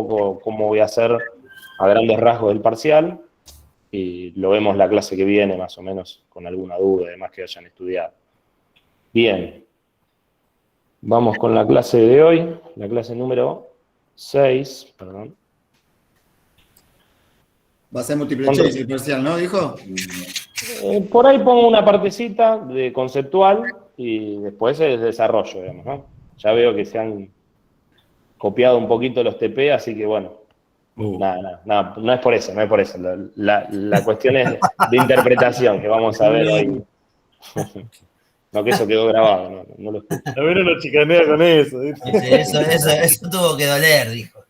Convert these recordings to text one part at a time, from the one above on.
poco cómo voy a hacer a grandes rasgos el parcial y lo vemos la clase que viene, más o menos, con alguna duda, además que hayan estudiado. Bien. Vamos con la clase de hoy, la clase número 6, perdón. Va a ser múltiple choice el parcial, ¿no? ¿Dijo? Por ahí pongo una partecita de conceptual y después es desarrollo, digamos, ¿no? Ya veo que se han copiado un poquito los TP, así que bueno, nada, no es por eso, no es por eso. La cuestión es de interpretación que vamos a ver hoy. No, que eso quedó grabado, no lo escucho. A ver, lo chicanea con eso. Eso tuvo que doler, dijo.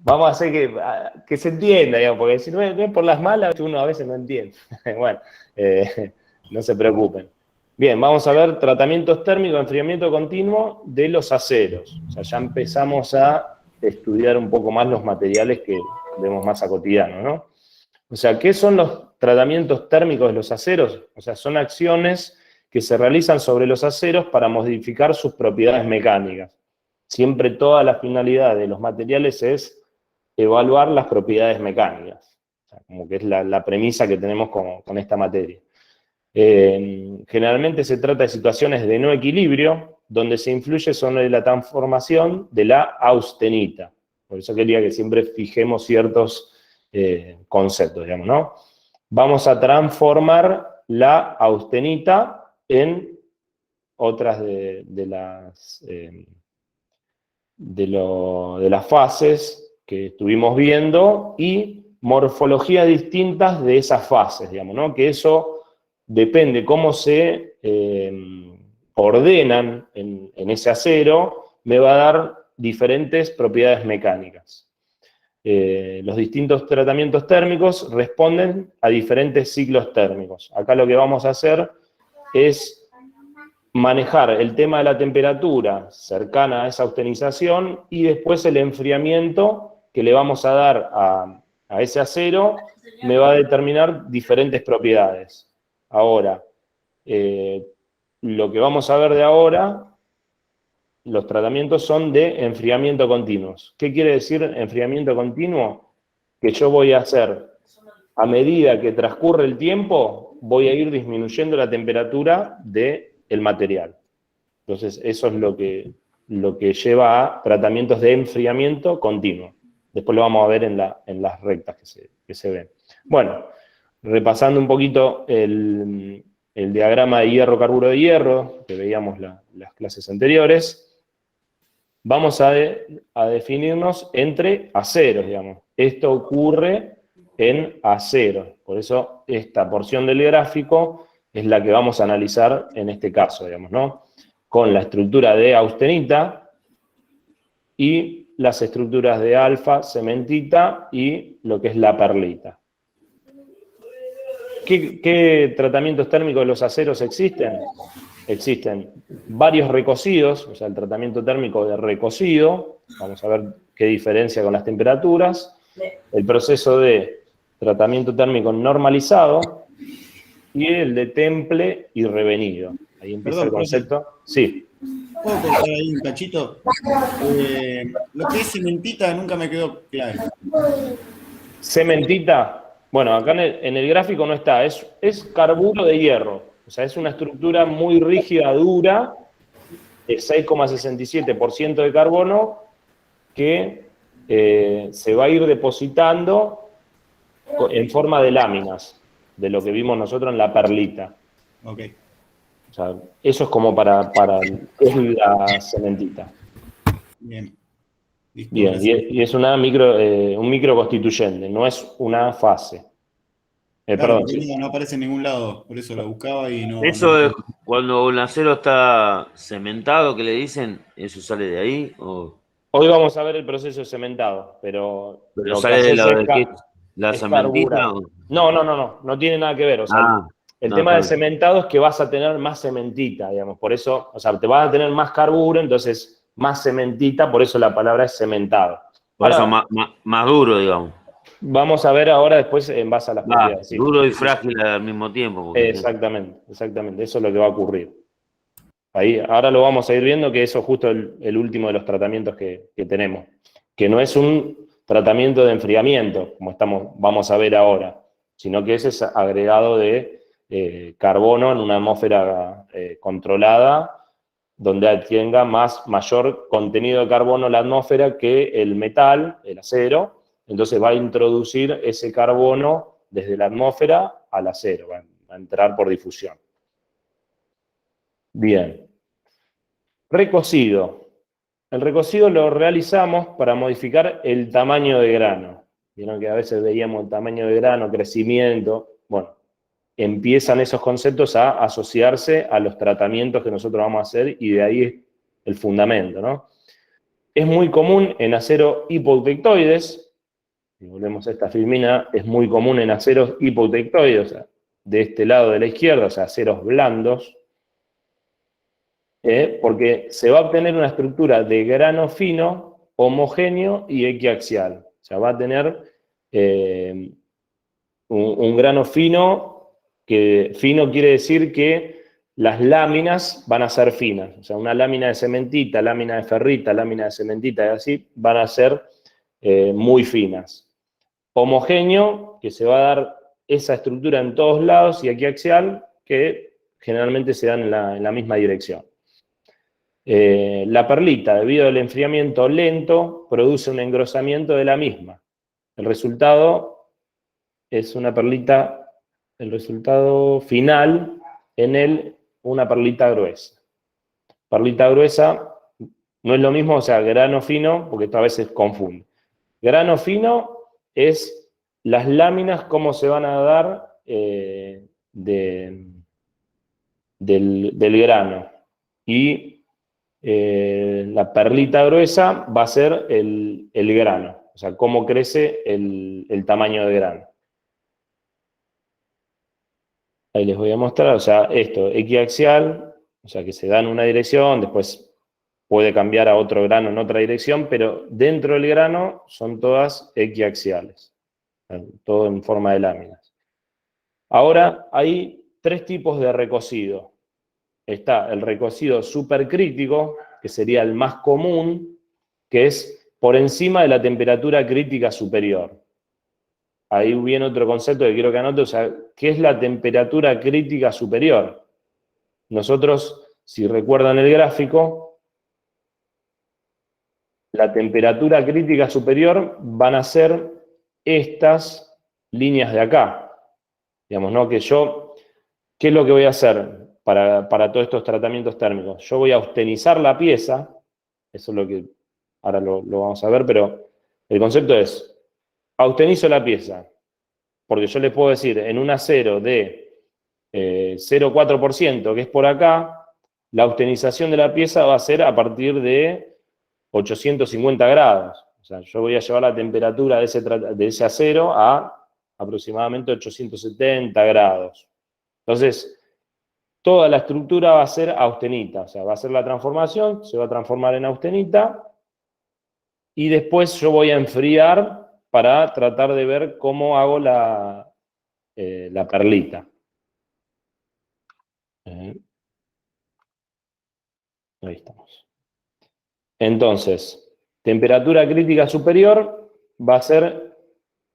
Vamos a hacer que se entienda, digamos, porque si no es por las malas, uno a veces no entiende. Bueno, no se preocupen. Bien, vamos a ver tratamientos térmicos de enfriamiento continuo de los aceros. O sea, ya empezamos a estudiar un poco más los materiales que vemos más a cotidiano, ¿no? O sea, ¿qué son los tratamientos térmicos de los aceros? O sea, son acciones que se realizan sobre los aceros para modificar sus propiedades mecánicas. Siempre toda la finalidad de los materiales es evaluar las propiedades mecánicas. O sea, como que es la premisa que tenemos con esta materia. Generalmente se trata de situaciones de no equilibrio, donde se influye sobre la transformación de la austenita. Por eso quería que siempre fijemos ciertos conceptos, digamos, ¿no? Vamos a transformar la austenita en otras de las fases que estuvimos viendo y morfologías distintas de esas fases, digamos, ¿no? Que eso depende cómo se ordenan en ese acero, me va a dar diferentes propiedades mecánicas. Los distintos tratamientos térmicos responden a diferentes ciclos térmicos. Acá lo que vamos a hacer es manejar el tema de la temperatura cercana a esa austenización y después el enfriamiento que le vamos a dar a ese acero me va a determinar diferentes propiedades. Ahora, lo que vamos a ver de ahora, los tratamientos son de enfriamiento continuos. ¿Qué quiere decir enfriamiento continuo? Que yo voy a hacer, a medida que transcurre el tiempo, voy a ir disminuyendo la temperatura del material. Entonces, eso es lo que lleva a tratamientos de enfriamiento continuo. Después lo vamos a ver en las rectas que se ven. Bueno, repasando un poquito el diagrama de hierro-carburo de hierro, que veíamos las clases anteriores, vamos a definirnos entre aceros, digamos. Esto ocurre en acero. Por eso esta porción del gráfico es la que vamos a analizar en este caso, digamos, ¿no? Con la estructura de austenita y las estructuras de alfa, cementita y lo que es la perlita. ¿Qué tratamientos térmicos de los aceros existen? Existen varios recocidos, o sea, el tratamiento térmico de recocido, vamos a ver qué diferencia con las temperaturas, el proceso de tratamiento térmico normalizado y el de temple y revenido. Ahí empieza el concepto. Sí. ¿Puedo cortar ahí un cachito? Lo que es cementita nunca me quedó claro. Cementita. Bueno, acá en el gráfico no está, es carburo de hierro, o sea, es una estructura muy rígida, dura, de 6,67% de carbono, que se va a ir depositando en forma de láminas, de lo que vimos nosotros en la perlita. Ok. O sea, eso es como es la cementita. Bien. Listo, Bien, y es un microconstituyente, no es una fase. Claro, Perdón. Sí. no aparece en ningún lado, por eso la buscaba y no. Eso es cuando un acero está cementado, que le dicen, ¿eso sale de ahí? ¿O? Hoy vamos a ver el proceso de cementado, pero lo sale que de haces la es cementita. carburar. No tiene nada que ver. O sea, el no, tema del claro. cementado es que vas a tener más cementita, digamos, por eso, o sea, te vas a tener más carburo, entonces más cementita, por eso la palabra es cementado. Por Ahora, eso más duro, digamos. Vamos a ver ahora después en base a las propiedades. Sí. Duro y frágil al mismo tiempo. Exactamente, eso es lo que va a ocurrir. Ahí, ahora lo vamos a ir viendo, que eso es justo el último de los tratamientos que tenemos, que no es un tratamiento de enfriamiento, como vamos a ver ahora, sino que ese es agregado de carbono en una atmósfera controlada, donde tenga mayor contenido de carbono la atmósfera que el metal, el acero. Entonces va a introducir ese carbono desde la atmósfera al acero, va a entrar por difusión. Bien. Recocido. El recocido lo realizamos para modificar el tamaño de grano. Vieron que a veces veíamos el tamaño de grano, crecimiento. Bueno, empiezan esos conceptos a asociarse a los tratamientos que nosotros vamos a hacer y de ahí el fundamento, ¿no? Es muy común en acero hipotectoides, si volvemos a esta filmina, es muy común en aceros hipotectoides, o sea, de este lado de la izquierda, o sea, aceros blandos, porque se va a obtener una estructura de grano fino, homogéneo y equiaxial. O sea, va a tener un grano fino, que fino quiere decir que las láminas van a ser finas. O sea, una lámina de cementita, lámina de ferrita, lámina de cementita y así, van a ser muy finas. Homogéneo, que se va a dar esa estructura en todos lados, y equiaxial, que generalmente se dan en la misma dirección. La perlita, debido al enfriamiento lento, produce un engrosamiento de la misma. El resultado es una perlita, el resultado final en una perlita gruesa. Perlita gruesa no es lo mismo, o sea, grano fino, porque esto a veces confunde. Grano fino es las láminas, cómo se van a dar del grano. Y la perlita gruesa va a ser el grano, o sea, cómo crece el tamaño de grano. Ahí les voy a mostrar, o sea, esto, equiaxial, o sea, que se da en una dirección, después puede cambiar a otro grano en otra dirección, pero dentro del grano son todas equiaxiales, todo en forma de láminas. Ahora, hay tres tipos de recocido. Está el recocido supercrítico, que sería el más común, que es por encima de la temperatura crítica superior. Ahí viene otro concepto que quiero que anote, o sea, ¿qué es la temperatura crítica superior? Nosotros, si recuerdan el gráfico, la temperatura crítica superior van a ser estas líneas de acá. Digamos, ¿no? Que yo, ¿qué es lo que voy a hacer para todos estos tratamientos térmicos? Yo voy a austenizar la pieza, eso es lo que ahora lo vamos a ver, pero el concepto es, austenizo la pieza, porque yo le puedo decir, en un acero de 0,4%, que es por acá, la austenización de la pieza va a ser a partir de 850 grados. O sea, yo voy a llevar la temperatura de ese acero a aproximadamente 870 grados. Entonces, toda la estructura va a ser austenita, o sea, va a ser la transformación, se va a transformar en austenita, y después yo voy a enfriar para tratar de ver cómo hago la perlita. Ahí estamos. Entonces, temperatura crítica superior va a ser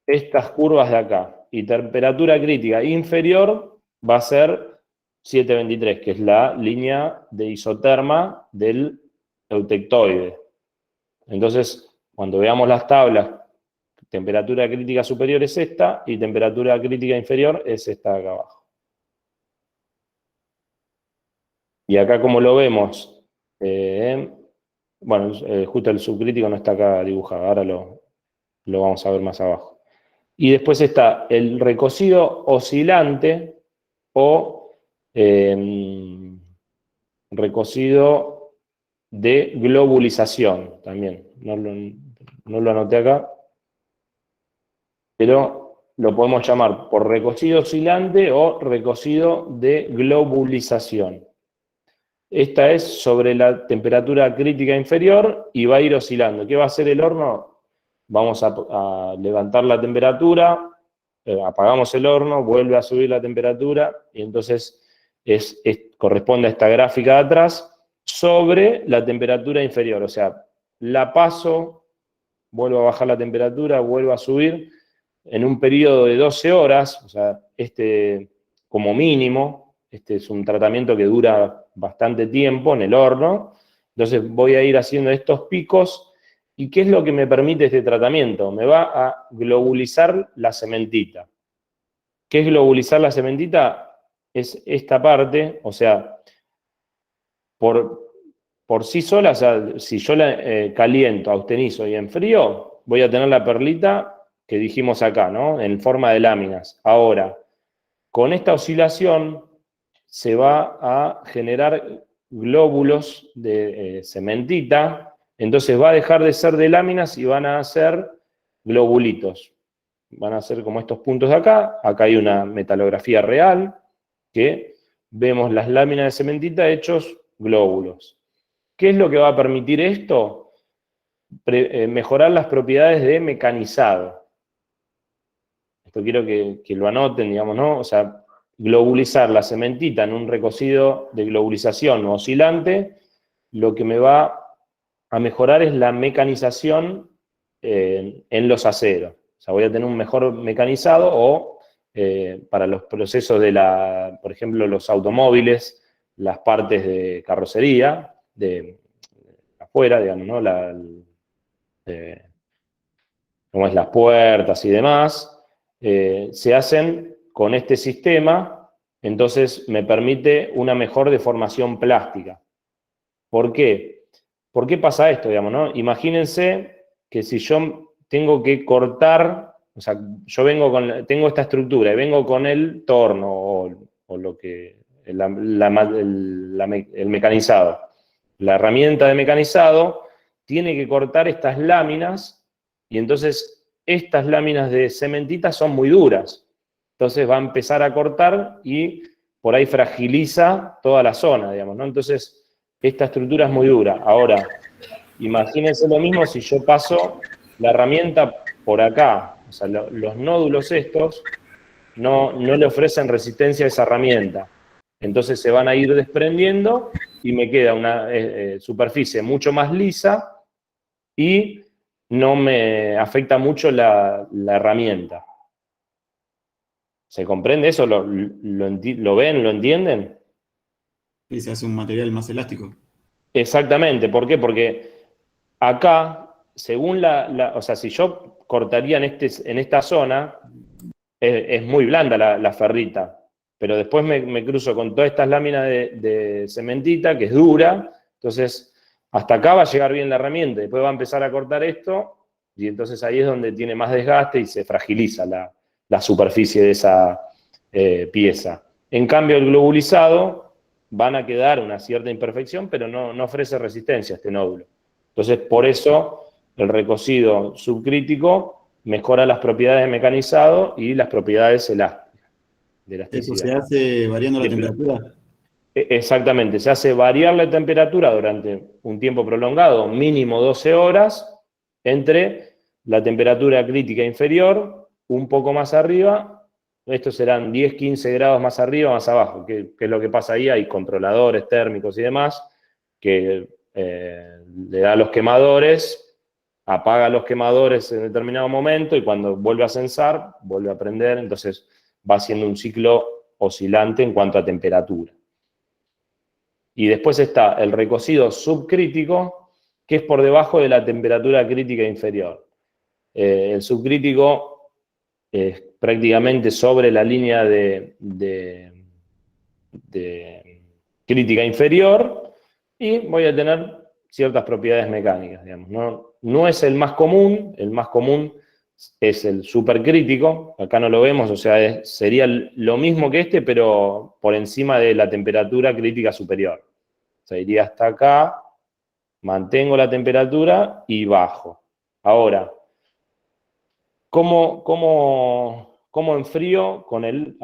estas curvas de acá, y temperatura crítica inferior va a ser 723, que es la línea de isoterma del eutectoide. Entonces, cuando veamos las tablas, temperatura crítica superior es esta, y temperatura crítica inferior es esta de acá abajo. Y acá, como lo vemos, bueno, justo el subcrítico no está acá dibujado, ahora lo vamos a ver más abajo. Y después está el recocido oscilante o recocido de globulización también. No lo anoté acá, pero lo podemos llamar por recocido oscilante o recocido de globulización. Esta es sobre la temperatura crítica inferior y va a ir oscilando. ¿Qué va a hacer el horno? Vamos a levantar la temperatura, apagamos el horno, vuelve a subir la temperatura, y entonces corresponde a esta gráfica de atrás, sobre la temperatura inferior. O sea, la paso, vuelvo a bajar la temperatura, vuelvo a subir, en un periodo de 12 horas, o sea, como mínimo, este es un tratamiento que dura bastante tiempo en el horno, entonces voy a ir haciendo estos picos. ¿Y qué es lo que me permite este tratamiento? Me va a globulizar la cementita. ¿Qué es globulizar la cementita? Es esta parte, o sea, por sí sola, o sea, si yo la caliento, austenizo y enfrío, voy a tener la perlita que dijimos acá, ¿no? En forma de láminas. Ahora, con esta oscilación se va a generar glóbulos de cementita, entonces va a dejar de ser de láminas y van a ser globulitos. Van a ser como estos puntos de acá. Acá hay una metalografía real, que vemos las láminas de cementita hechos glóbulos. ¿Qué es lo que va a permitir esto? Mejorar las propiedades de mecanizado. Esto quiero que lo anoten, digamos, ¿no? O sea, globulizar la cementita en un recocido de globulización oscilante, lo que me va a mejorar es la mecanización en los aceros. O sea, voy a tener un mejor mecanizado o para los procesos de por ejemplo, los automóviles, las partes de carrocería, de afuera, digamos, ¿no? Como es las puertas y demás, se hacen con este sistema, entonces me permite una mejor deformación plástica. ¿Por qué? ¿Por qué pasa esto, digamos, no? Imagínense que si yo tengo que cortar, o sea, yo tengo esta estructura y vengo con el torno o lo que, el mecanizado. La herramienta de mecanizado tiene que cortar estas láminas y entonces estas láminas de cementita son muy duras. Entonces va a empezar a cortar y por ahí fragiliza toda la zona, digamos, ¿no? Entonces, esta estructura es muy dura. Ahora, imagínense lo mismo si yo paso la herramienta por acá. O sea, los nódulos estos no le ofrecen resistencia a esa herramienta. Entonces se van a ir desprendiendo y me queda una superficie mucho más lisa y no me afecta mucho la herramienta. ¿Se comprende eso? ¿Lo ven? ¿Lo entienden? Y se hace un material más elástico. Exactamente. ¿Por qué? Porque acá, según o sea, si yo cortaría en esta zona, es muy blanda la ferrita, pero después me cruzo con todas estas láminas de cementita, que es dura, entonces hasta acá va a llegar bien la herramienta, después va a empezar a cortar esto, y entonces ahí es donde tiene más desgaste y se fragiliza la superficie de esa pieza. En cambio, el globulizado van a quedar una cierta imperfección, pero no ofrece resistencia a este nódulo. Entonces, por eso el recocido subcrítico mejora las propiedades de mecanizado y las propiedades elásticas, de elasticidad. ¿Eso se hace variando la temperatura? Exactamente, se hace variar la temperatura durante un tiempo prolongado, mínimo 12 horas, entre la temperatura crítica inferior, un poco más arriba, estos serán 10, 15 grados más arriba, más abajo, que es lo que pasa ahí, hay controladores térmicos y demás, que le da a los quemadores, apaga los quemadores en determinado momento y cuando vuelve a censar, vuelve a prender, entonces va haciendo un ciclo oscilante en cuanto a temperatura. Y después está el recocido subcrítico, que es por debajo de la temperatura crítica inferior. El subcrítico es prácticamente sobre la línea de crítica inferior y voy a tener ciertas propiedades mecánicas, digamos. No es el más común es el supercrítico, acá no lo vemos, o sea, sería lo mismo que este, pero por encima de la temperatura crítica superior. O sea, iría hasta acá, mantengo la temperatura y bajo. Ahora, ¿cómo enfrío con el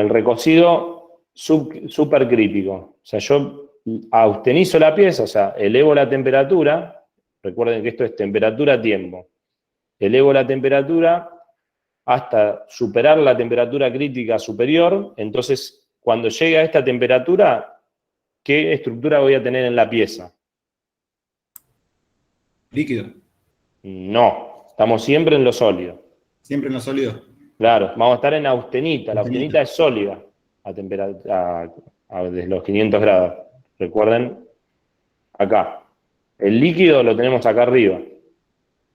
recocido supercrítico? O sea, yo austenizo la pieza, o sea, elevo la temperatura, recuerden que esto es temperatura-tiempo, elevo la temperatura hasta superar la temperatura crítica superior. Entonces, cuando llegue a esta temperatura, ¿qué estructura voy a tener en la pieza? Líquido. No, estamos siempre en lo sólido. Siempre en lo sólido. Claro, vamos a estar en austenita. La Austenita. austenita es sólida desde los 500 grados. Recuerden, acá. El líquido lo tenemos acá arriba.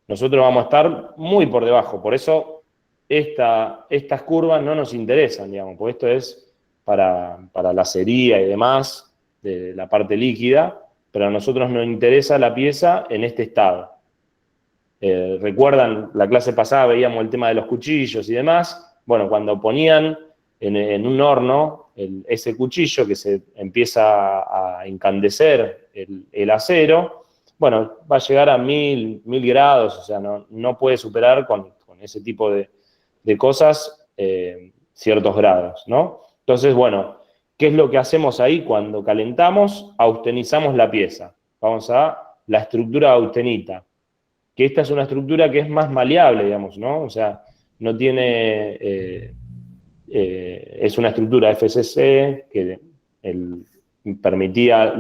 Nosotros vamos a estar muy por debajo. Por eso estas curvas no nos interesan, digamos, porque esto es para la acería y demás, de la parte líquida, pero a nosotros nos interesa la pieza en este estado. ¿Recuerdan? La clase pasada veíamos el tema de los cuchillos y demás. Bueno, cuando ponían en un horno ese cuchillo que se empieza a encandecer el acero, bueno, va a llegar a 1000 grados, o sea, no puede superar con ese tipo de cosas ciertos grados, ¿no? Entonces, bueno, ¿qué es lo que hacemos ahí cuando calentamos? Austenizamos la pieza. Vamos a la estructura austenita, que esta es una estructura que es más maleable, digamos, ¿no? O sea, no tiene... es una estructura FCC que permitía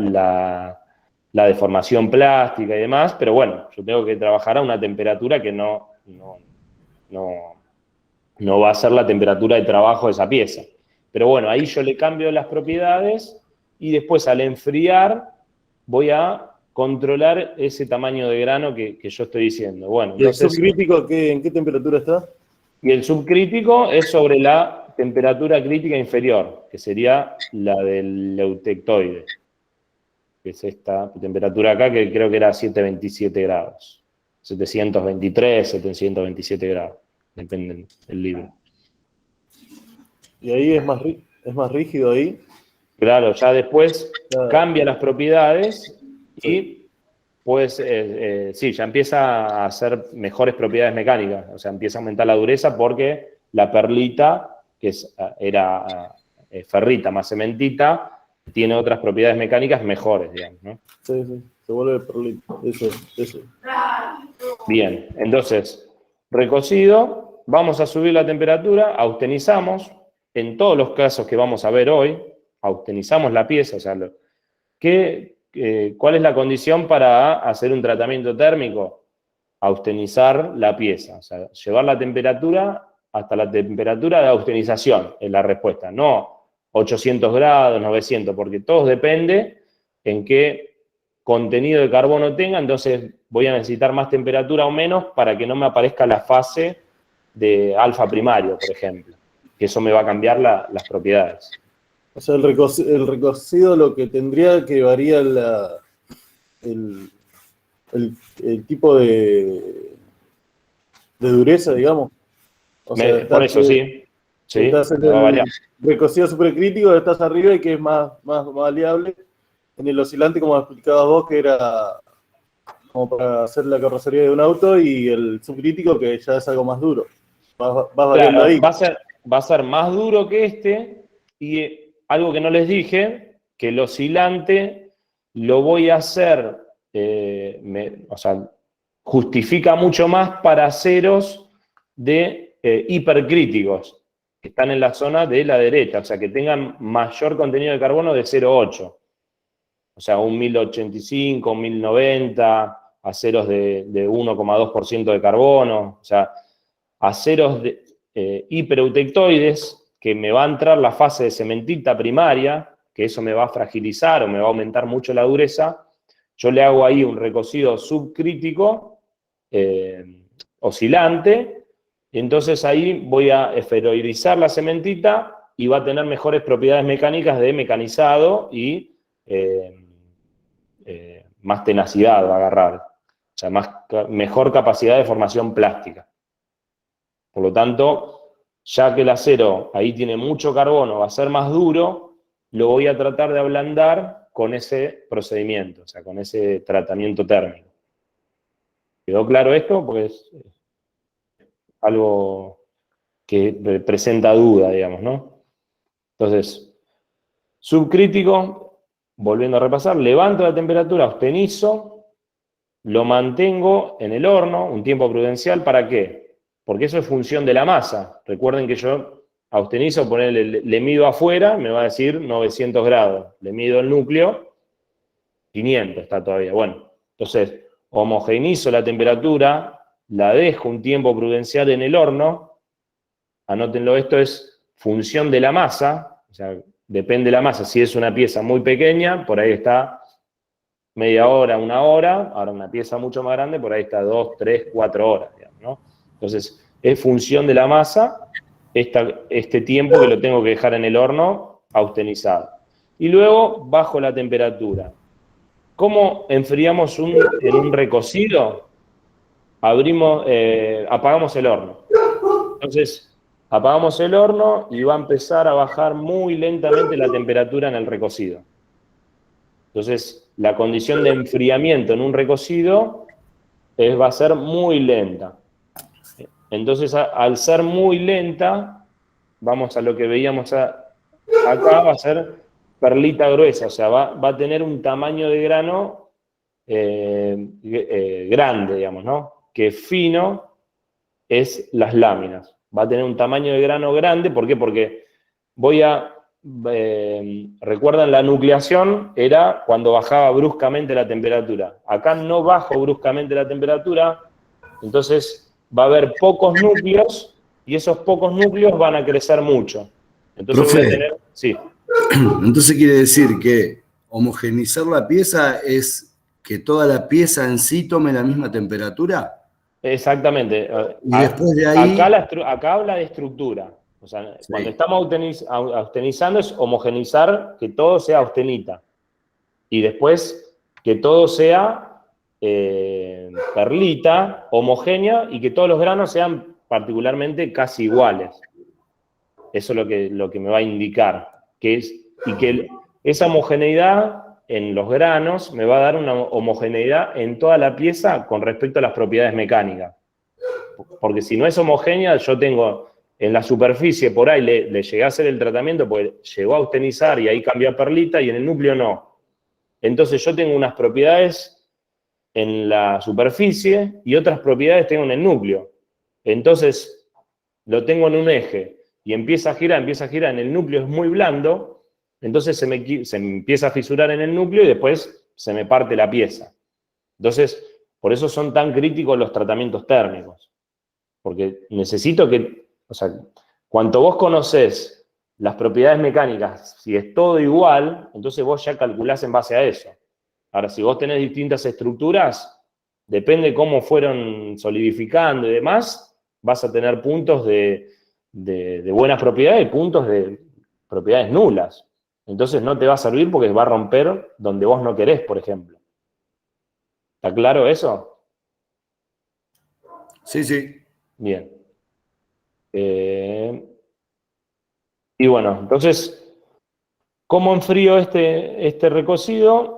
la deformación plástica y demás, pero bueno, yo tengo que trabajar a una temperatura que no va a ser la temperatura de trabajo de esa pieza. Pero bueno, ahí yo le cambio las propiedades y después al enfriar voy a controlar ese tamaño de grano que yo estoy diciendo. Bueno, ¿Y el entonces, subcrítico en qué temperatura está? y el subcrítico es sobre la temperatura crítica inferior, que sería la del eutectoide, que es esta temperatura acá, que creo que era 727 grados. 723, 727 grados, depende del libro. ¿Y ahí es más rígido ahí? Claro, ya después Claro. cambia las propiedades y pues sí, ya empieza a hacer mejores propiedades mecánicas, o sea, empieza a aumentar la dureza porque la perlita, que era ferrita más cementita, tiene otras propiedades mecánicas mejores, digamos, ¿no? Sí, se vuelve perlito. Eso. Bien, entonces, recocido, vamos a subir la temperatura, austenizamos, en todos los casos que vamos a ver hoy, austenizamos la pieza, o sea, ¿cuál es la condición para hacer un tratamiento térmico? Austenizar la pieza, o sea, llevar la temperatura hasta la temperatura de austenización, es la respuesta, no 800 grados, 900, porque todo depende en qué contenido de carbono tenga, entonces voy a necesitar más temperatura o menos para que no me aparezca la fase de alfa primario, por ejemplo, que eso me va a cambiar las propiedades. O sea, el recocido lo que tendría que varía el tipo de dureza, digamos. O sea, Por eso sí, estás en va a variar. el recocido supercrítico, estás arriba y que es más maleable. En el oscilante, como explicabas vos, que era como para hacer la carrocería de un auto, y el subcrítico, que ya es algo más duro. Vas variando Claro, ahí. va a ser más duro que este, y algo que no les dije, que el oscilante lo voy a hacer, o sea, justifica mucho más para aceros de hipercríticos, que están en la zona de la derecha, o sea, que tengan mayor contenido de carbono de 0,8. O sea, un 1085, un 1090, aceros de 1,2% de carbono, o sea, aceros hipereutectoides, que me va a entrar la fase de cementita primaria, que eso me va a fragilizar o me va a aumentar mucho la dureza. Yo le hago ahí un recocido subcrítico, oscilante, y entonces ahí voy a esferoidizar la cementita y va a tener mejores propiedades mecánicas de mecanizado y más tenacidad va a agarrar, o sea, mejor capacidad de formación plástica. Por lo tanto, ya que el acero ahí tiene mucho carbono, va a ser más duro, lo voy a tratar de ablandar con ese procedimiento, o sea, con ese tratamiento térmico. ¿Quedó claro esto? Porque es algo que presenta duda, digamos, ¿no? Entonces, subcrítico, volviendo a repasar, levanto la temperatura, austenizo, lo mantengo en el horno un tiempo prudencial, ¿para qué? porque eso es función de la masa. Recuerden que yo austenizo, le mido afuera, me va a decir 900 grados. Le mido el núcleo, 500 está todavía. Bueno, entonces homogeneizo la temperatura, la dejo un tiempo prudencial en el horno. Anótenlo, esto es función de la masa, o sea, depende de la masa. Si es una pieza muy pequeña, por ahí está media hora, 1 hora. Ahora una pieza mucho más grande, por ahí está 2, 3, 4 horas, digamos, ¿no? Entonces, es función de la masa este tiempo que lo tengo que dejar en el horno austenizado. Y luego bajo la temperatura. ¿Cómo enfriamos en un recocido? Apagamos el horno. Entonces, apagamos el horno y va a empezar a bajar muy lentamente la temperatura en el recocido. Entonces, la condición de enfriamiento en un recocido va a ser muy lenta. Entonces, al ser muy lenta, vamos a lo que veíamos acá, va a ser perlita gruesa, o sea, va a tener un tamaño de grano grande, digamos, ¿no? Que fino es las láminas. Va a tener un tamaño de grano grande, ¿por qué? Porque recuerdan, la nucleación era cuando bajaba bruscamente la temperatura. Acá no bajo bruscamente la temperatura, entonces va a haber pocos núcleos y esos pocos núcleos van a crecer mucho. Entonces Profe, voy a tener... Sí. Entonces quiere decir que homogeneizar la pieza es que toda la pieza en sí tome la misma temperatura. Exactamente. Y después de ahí... Acá habla de estructura. O sea, Sí. cuando estamos austenizando es homogeneizar, que todo sea austenita. Y después que todo sea perlita, homogénea, y que todos los granos sean particularmente casi iguales. Eso es lo que me va a indicar. Y que esa homogeneidad en los granos me va a dar una homogeneidad en toda la pieza con respecto a las propiedades mecánicas. Porque si no es homogénea, yo tengo en la superficie, por ahí le llegué a hacer el tratamiento, porque llegó a austenizar y ahí cambió a perlita, y en el núcleo no. Entonces yo tengo unas propiedades en la superficie y otras propiedades tengo en el núcleo. Entonces lo tengo en un eje y empieza a girar, en el núcleo es muy blando, entonces se empieza a fisurar en el núcleo y después se me parte la pieza. Entonces, por eso son tan críticos los tratamientos térmicos. Porque necesito o sea, cuanto vos conocés las propiedades mecánicas, si es todo igual, entonces vos ya calculás en base a eso. Ahora, si vos tenés distintas estructuras, depende cómo fueron solidificando y demás, vas a tener puntos de buenas propiedades y puntos de propiedades nulas. Entonces no te va a servir porque va a romper donde vos no querés, por ejemplo. ¿Está claro eso? Sí, sí. Bien. Y bueno, entonces, ¿cómo enfrío este recocido?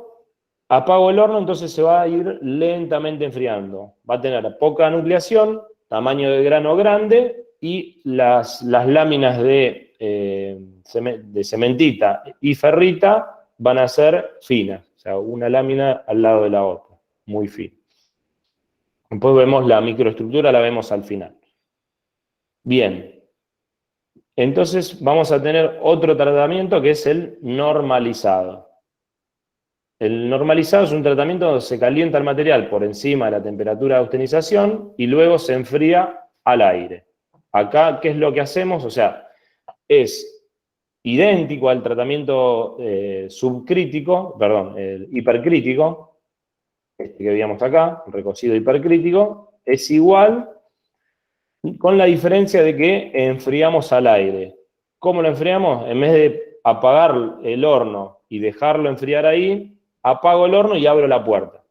Apago el horno, entonces se va a ir lentamente enfriando. Va a tener poca nucleación, tamaño de grano grande y las láminas de cementita y ferrita van a ser finas. O sea, una lámina al lado de la otra, muy fina. Después vemos la microestructura, la vemos al final. Bien. Entonces vamos a tener otro tratamiento que es el normalizado. El normalizado es un tratamiento donde se calienta el material por encima de la temperatura de austenización y luego se enfría al aire. Acá, ¿qué es lo que hacemos? O sea, es idéntico al tratamiento subcrítico, perdón, el hipercrítico, que veíamos acá, el recocido hipercrítico, es igual, con la diferencia de que enfriamos al aire. ¿Cómo lo enfriamos? En vez de apagar el horno y dejarlo enfriar ahí, apago el horno y abro la puerta.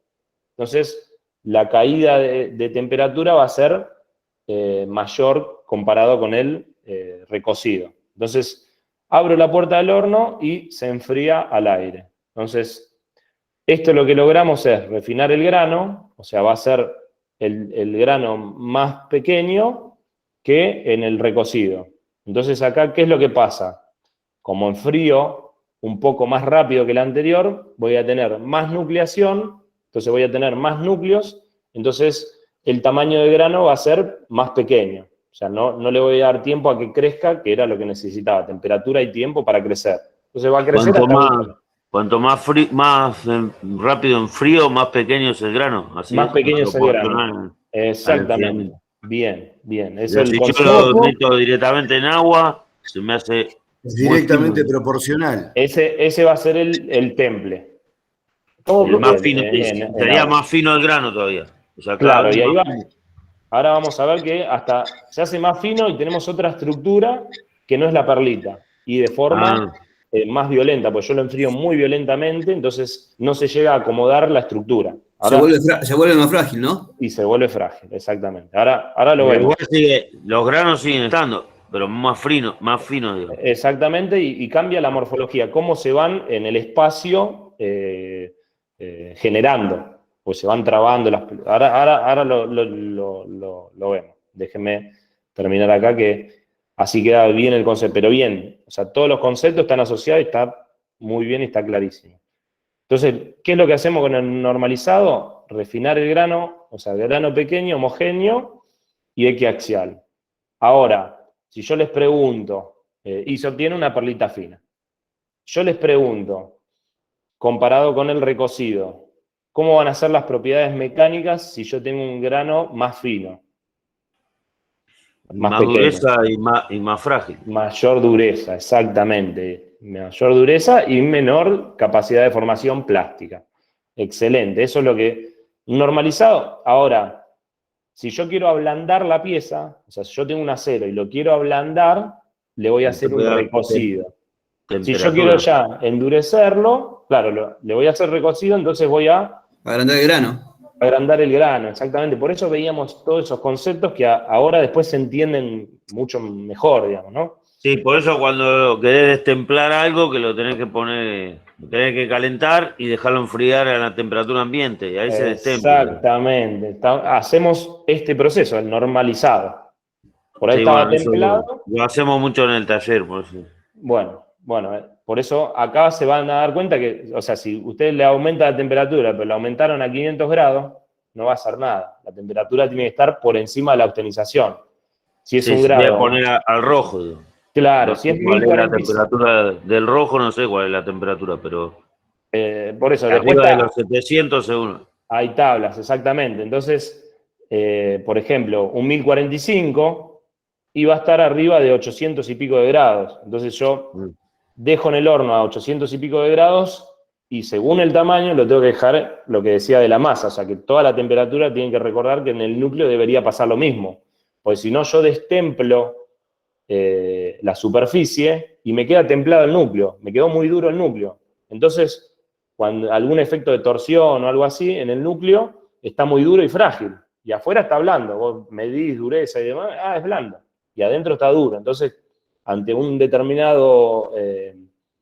Entonces, la caída de temperatura va a ser mayor comparado con el recocido. Entonces, abro la puerta del horno y se enfría al aire. Entonces, esto lo que logramos es refinar el grano, o sea, va a ser el grano más pequeño que en el recocido. Entonces, acá, ¿qué es lo que pasa? Como enfrío un poco más rápido que el anterior, voy a tener más nucleación, entonces voy a tener más núcleos, entonces el tamaño de grano va a ser más pequeño. O sea, no le voy a dar tiempo a que crezca, que era lo que necesitaba, temperatura y tiempo para crecer. Entonces va a crecer Cuanto más rápido en frío, más pequeño es el grano. Así más es, pequeño es el grano. proporcional Exactamente. al enfriamiento. Bien. Es Pero el si concepto. yo lo meto directamente en agua, se me hace Es directamente muy fino. proporcional. Ese va a ser el temple. El más fino, en sería agua. más fino el grano todavía. O sea, cada Claro, vez y ahí más va. fino. Ahora vamos a ver que hasta se hace más fino y tenemos otra estructura que no es la perlita. Y de forma más violenta, pues yo lo enfrío muy violentamente, entonces no se llega a acomodar la estructura. Ahora, Se vuelve más frágil, ¿no? y se vuelve frágil, exactamente. Ahora lo vemos. Igual los granos siguen estando, pero más fino, digo. Exactamente, y cambia la morfología, cómo se van en el espacio generando, pues se van trabando. Ahora lo vemos. Déjenme terminar acá, que así queda bien el concepto. Pero bien, o sea, todos los conceptos están asociados y está muy bien y está clarísimo. Entonces, ¿qué es lo que hacemos con el normalizado? Refinar el grano, o sea, grano pequeño, homogéneo y equiaxial. Ahora, si yo les pregunto, y se obtiene una perlita fina, yo les pregunto, comparado con el recocido, ¿cómo van a ser las propiedades mecánicas si yo tengo un grano más fino? Más pequeño. dureza y más frágil. Mayor dureza, exactamente. Mayor dureza y menor capacidad de formación plástica. Excelente, eso es lo que... Normalizado. Ahora, si yo quiero ablandar la pieza, o sea, si yo tengo un acero y lo quiero ablandar, le voy a hacer un recocido. Si yo quiero ya endurecerlo, claro, le voy a hacer recocido, entonces voy a... Agrandar el grano. Agrandar el grano, exactamente. Por eso veíamos todos esos conceptos que ahora después se entienden mucho mejor, digamos, ¿no? Sí, por eso cuando querés destemplar algo, que lo tenés que poner, lo tenés que calentar y dejarlo enfriar a la temperatura ambiente, y ahí se destempla. Exactamente. Hacemos este proceso, el normalizado. Por ahí Sí, estaba bueno, eso templado. lo hacemos mucho en el taller, por eso. Bueno, por eso acá se van a dar cuenta que, o sea, si usted le aumenta la temperatura, pero la aumentaron a 500 grados, no va a hacer nada. La temperatura tiene que estar por encima de la optimización. Si es un grado... Voy a poner al rojo, digo. Claro, No si es sé cuál es la 1045. temperatura del rojo, no sé cuál es la temperatura, pero Por eso, después arriba de los 700 seguro. hay tablas, exactamente. Entonces, por ejemplo, un 1045 iba a estar arriba de 800 y pico de grados. Entonces yo dejo en el horno a 800 y pico de grados y según el tamaño lo tengo que dejar lo que decía de la masa. O sea, que toda la temperatura tienen que recordar que en el núcleo debería pasar lo mismo. Porque si no, yo destemplo la superficie y me queda templado el núcleo. Me quedó muy duro el núcleo. Entonces, cuando algún efecto de torsión o algo así, en el núcleo está muy duro y frágil. Y afuera está blando. Vos medís dureza y demás, es blando. Y adentro está duro. Entonces, ante un determinado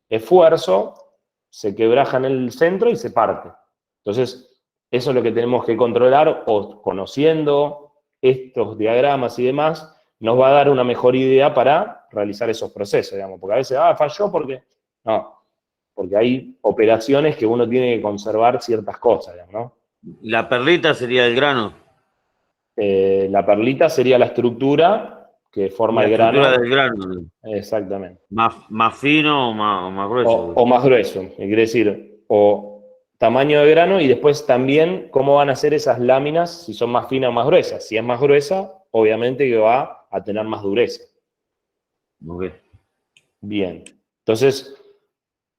esfuerzo, se quebraja en el centro y se parte. Entonces, eso es lo que tenemos que controlar, o conociendo estos diagramas y demás, nos va a dar una mejor idea para realizar esos procesos, digamos. Porque a veces, falló porque... No, porque hay operaciones que uno tiene que conservar ciertas cosas, digamos, ¿no? La perlita sería el grano. La perlita sería la estructura que forma el grano. La estructura del grano. Exactamente. Más fino o más grueso. O más grueso, quiere decir, o tamaño de grano y después también cómo van a ser esas láminas, si son más finas o más gruesas. Si es más gruesa, obviamente que va a tener más dureza. Okay. Bien. Entonces,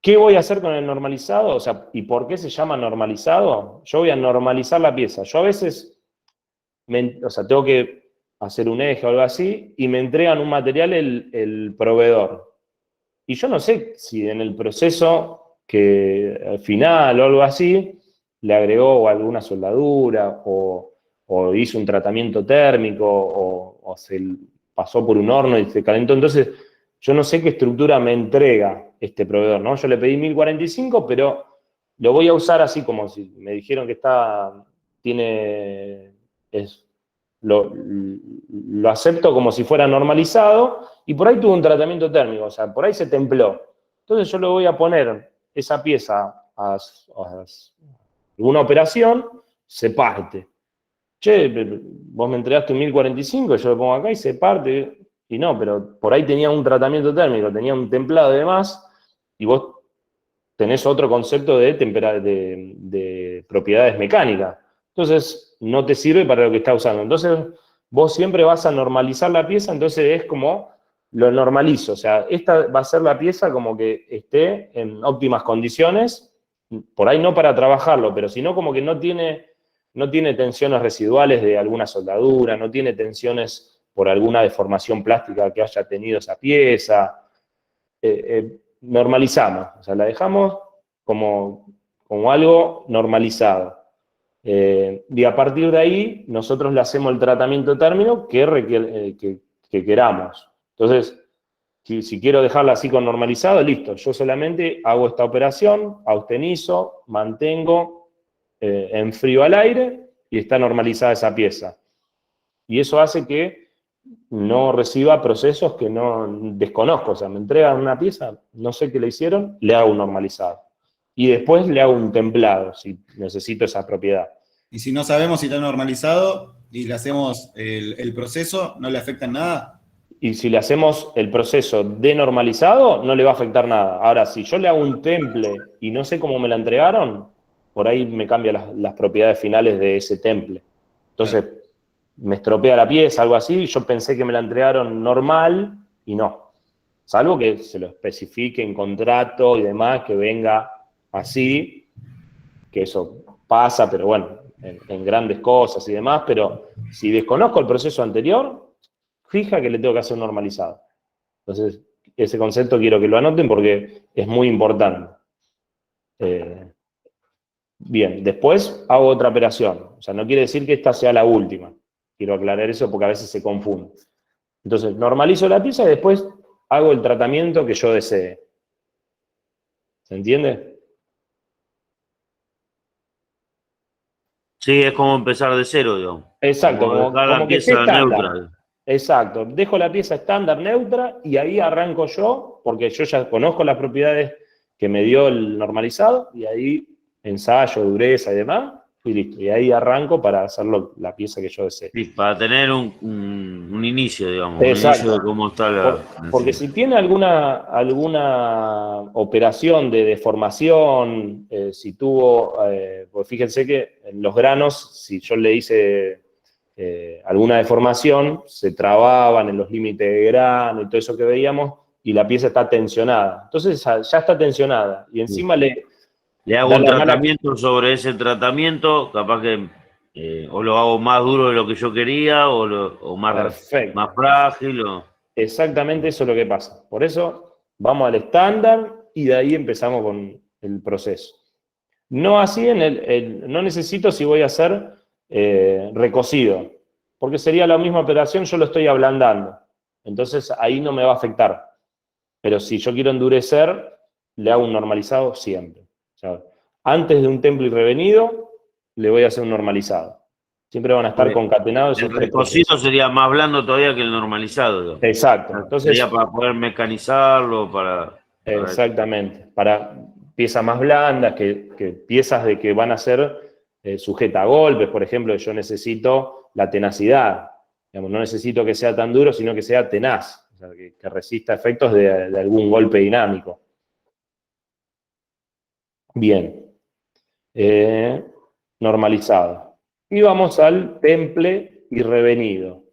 ¿qué voy a hacer con el normalizado? O sea, ¿y por qué se llama normalizado? Yo voy a normalizar la pieza. Yo a veces, tengo que hacer un eje o algo así, y me entregan un material el proveedor. Y yo no sé si en el proceso que al final o algo así, le agregó alguna soldadura, o hizo un tratamiento térmico, o se pasó por un horno y se calentó. Entonces, yo no sé qué estructura me entrega este proveedor, ¿no? Yo le pedí 1045, pero lo voy a usar así como si me dijeron que lo acepto como si fuera normalizado, y por ahí tuvo un tratamiento térmico, o sea, por ahí se templó. Entonces yo le voy a poner esa pieza a una operación, se parte. che, vos me entregaste un 1045, yo lo pongo acá y se parte. Y no, pero por ahí tenía un tratamiento térmico, tenía un templado y demás, y vos tenés otro concepto de propiedades mecánicas. Entonces, no te sirve para lo que estás usando. Entonces, vos siempre vas a normalizar la pieza, entonces es como lo normalizo. O sea, esta va a ser la pieza como que esté en óptimas condiciones, por ahí no para trabajarlo, pero sino como que no tiene tensiones residuales de alguna soldadura, no tiene tensiones por alguna deformación plástica que haya tenido esa pieza. Normalizamos, o sea, la dejamos como algo normalizado. Y a partir de ahí, nosotros le hacemos el tratamiento térmico que queramos. Entonces, si quiero dejarla así con normalizado, listo. Yo solamente hago esta operación, austenizo, mantengo, enfrío al aire y está normalizada esa pieza. Y eso hace que no reciba procesos que no desconozco. O sea, me entregan una pieza, no sé qué le hicieron, le hago un normalizado. Y después le hago un templado, si necesito esa propiedad. Y si no sabemos si está normalizado y le hacemos el proceso, ¿no le afecta en nada? Y si le hacemos el proceso denormalizado, no le va a afectar nada. Ahora, si yo le hago un temple y no sé cómo me la entregaron, por ahí me cambia las propiedades finales de ese temple. Entonces, me estropea la pieza, algo así, yo pensé que me la entregaron normal y no. Salvo que se lo especifique en contrato y demás, que venga así, que eso pasa, pero bueno, en grandes cosas y demás, pero si desconozco el proceso anterior, fija que le tengo que hacer un normalizado. Entonces, ese concepto quiero que lo anoten porque es muy importante. Bien, después hago otra operación. O sea, no quiere decir que esta sea la última. Quiero aclarar eso porque a veces se confunde. Entonces, normalizo la pieza y después hago el tratamiento que yo desee. ¿Se entiende? Sí, es como empezar de cero, digamos. Exacto, Como dejar la como que esté pieza estándar. neutra. Exacto, dejo la pieza estándar neutra y ahí arranco yo, porque yo ya conozco las propiedades que me dio el normalizado, y ahí ensayo, dureza y demás, y listo. Y ahí arranco para hacerlo la pieza que yo desee. Sí, para tener un inicio, digamos, Exacto. un inicio de cómo está la... Porque si tiene alguna operación de deformación, si tuvo, pues fíjense que en los granos, si yo le hice alguna deformación, se trababan en los límites de grano y todo eso que veíamos, y la pieza está tensionada. Entonces ya está tensionada, y encima le hago da un la mala- tratamiento sobre ese tratamiento, capaz que o lo hago más duro de lo que yo quería, o más Perfecto. frágil, o... Exactamente eso es lo que pasa. Por eso vamos al estándar y de ahí empezamos con el proceso. No así no necesito si voy a hacer recocido, porque sería la misma operación, yo lo estoy ablandando. Entonces ahí no me va a afectar. Pero si yo quiero endurecer, le hago un normalizado siempre. O sea, antes de un temple y revenido, le voy a hacer un normalizado. Siempre van a estar concatenados esos El tres recocido procesos. sería más blando todavía que el normalizado, digamos. Exacto. Entonces, Sería para poder mecanizarlo, para exactamente. Para piezas más blandas, que piezas de que van a ser sujetas a golpes, por ejemplo, yo necesito la tenacidad. Digamos, no necesito que sea tan duro, sino que sea tenaz, o sea, que resista efectos de algún golpe dinámico. Bien. Normalizado. Y vamos al temple y revenido.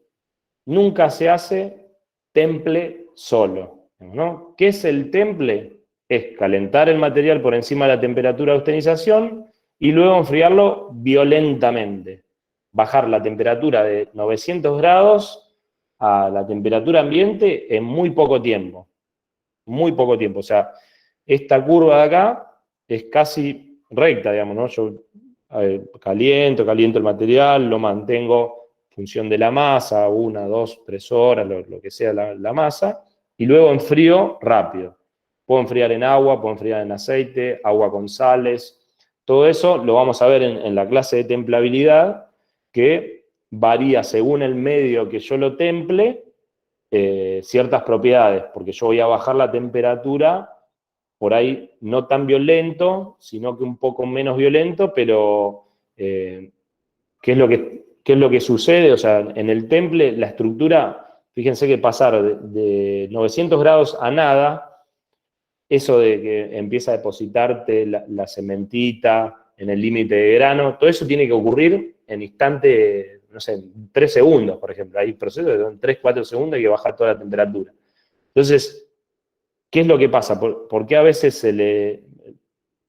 Nunca se hace temple solo, ¿no? ¿Qué es el temple? Es calentar el material por encima de la temperatura de austenización y luego enfriarlo violentamente. Bajar la temperatura de 900 grados a la temperatura ambiente en muy poco tiempo. Muy poco tiempo. O sea, esta curva de acá es casi recta, digamos, ¿no? Yo caliento el material, lo mantengo en función de la masa, 1, 2, 3 horas, lo que sea la masa, y luego enfrío rápido. Puedo enfriar en agua, puedo enfriar en aceite, agua con sales. Todo eso lo vamos a ver en la clase de templabilidad, que varía según el medio que yo lo temple, ciertas propiedades, porque yo voy a bajar la temperatura por ahí no tan violento, sino que un poco menos violento, pero ¿qué es lo que ¿qué es lo que sucede? O sea, en el temple la estructura, fíjense que pasar de 900 grados a nada, eso de que empieza a depositarte la cementita en el límite de grano, todo eso tiene que ocurrir en instante, no sé, 3 segundos, por ejemplo. Hay procesos de en 3, 4 segundos hay que bajar toda la temperatura. Entonces, ¿qué es lo que pasa? ¿Por qué a veces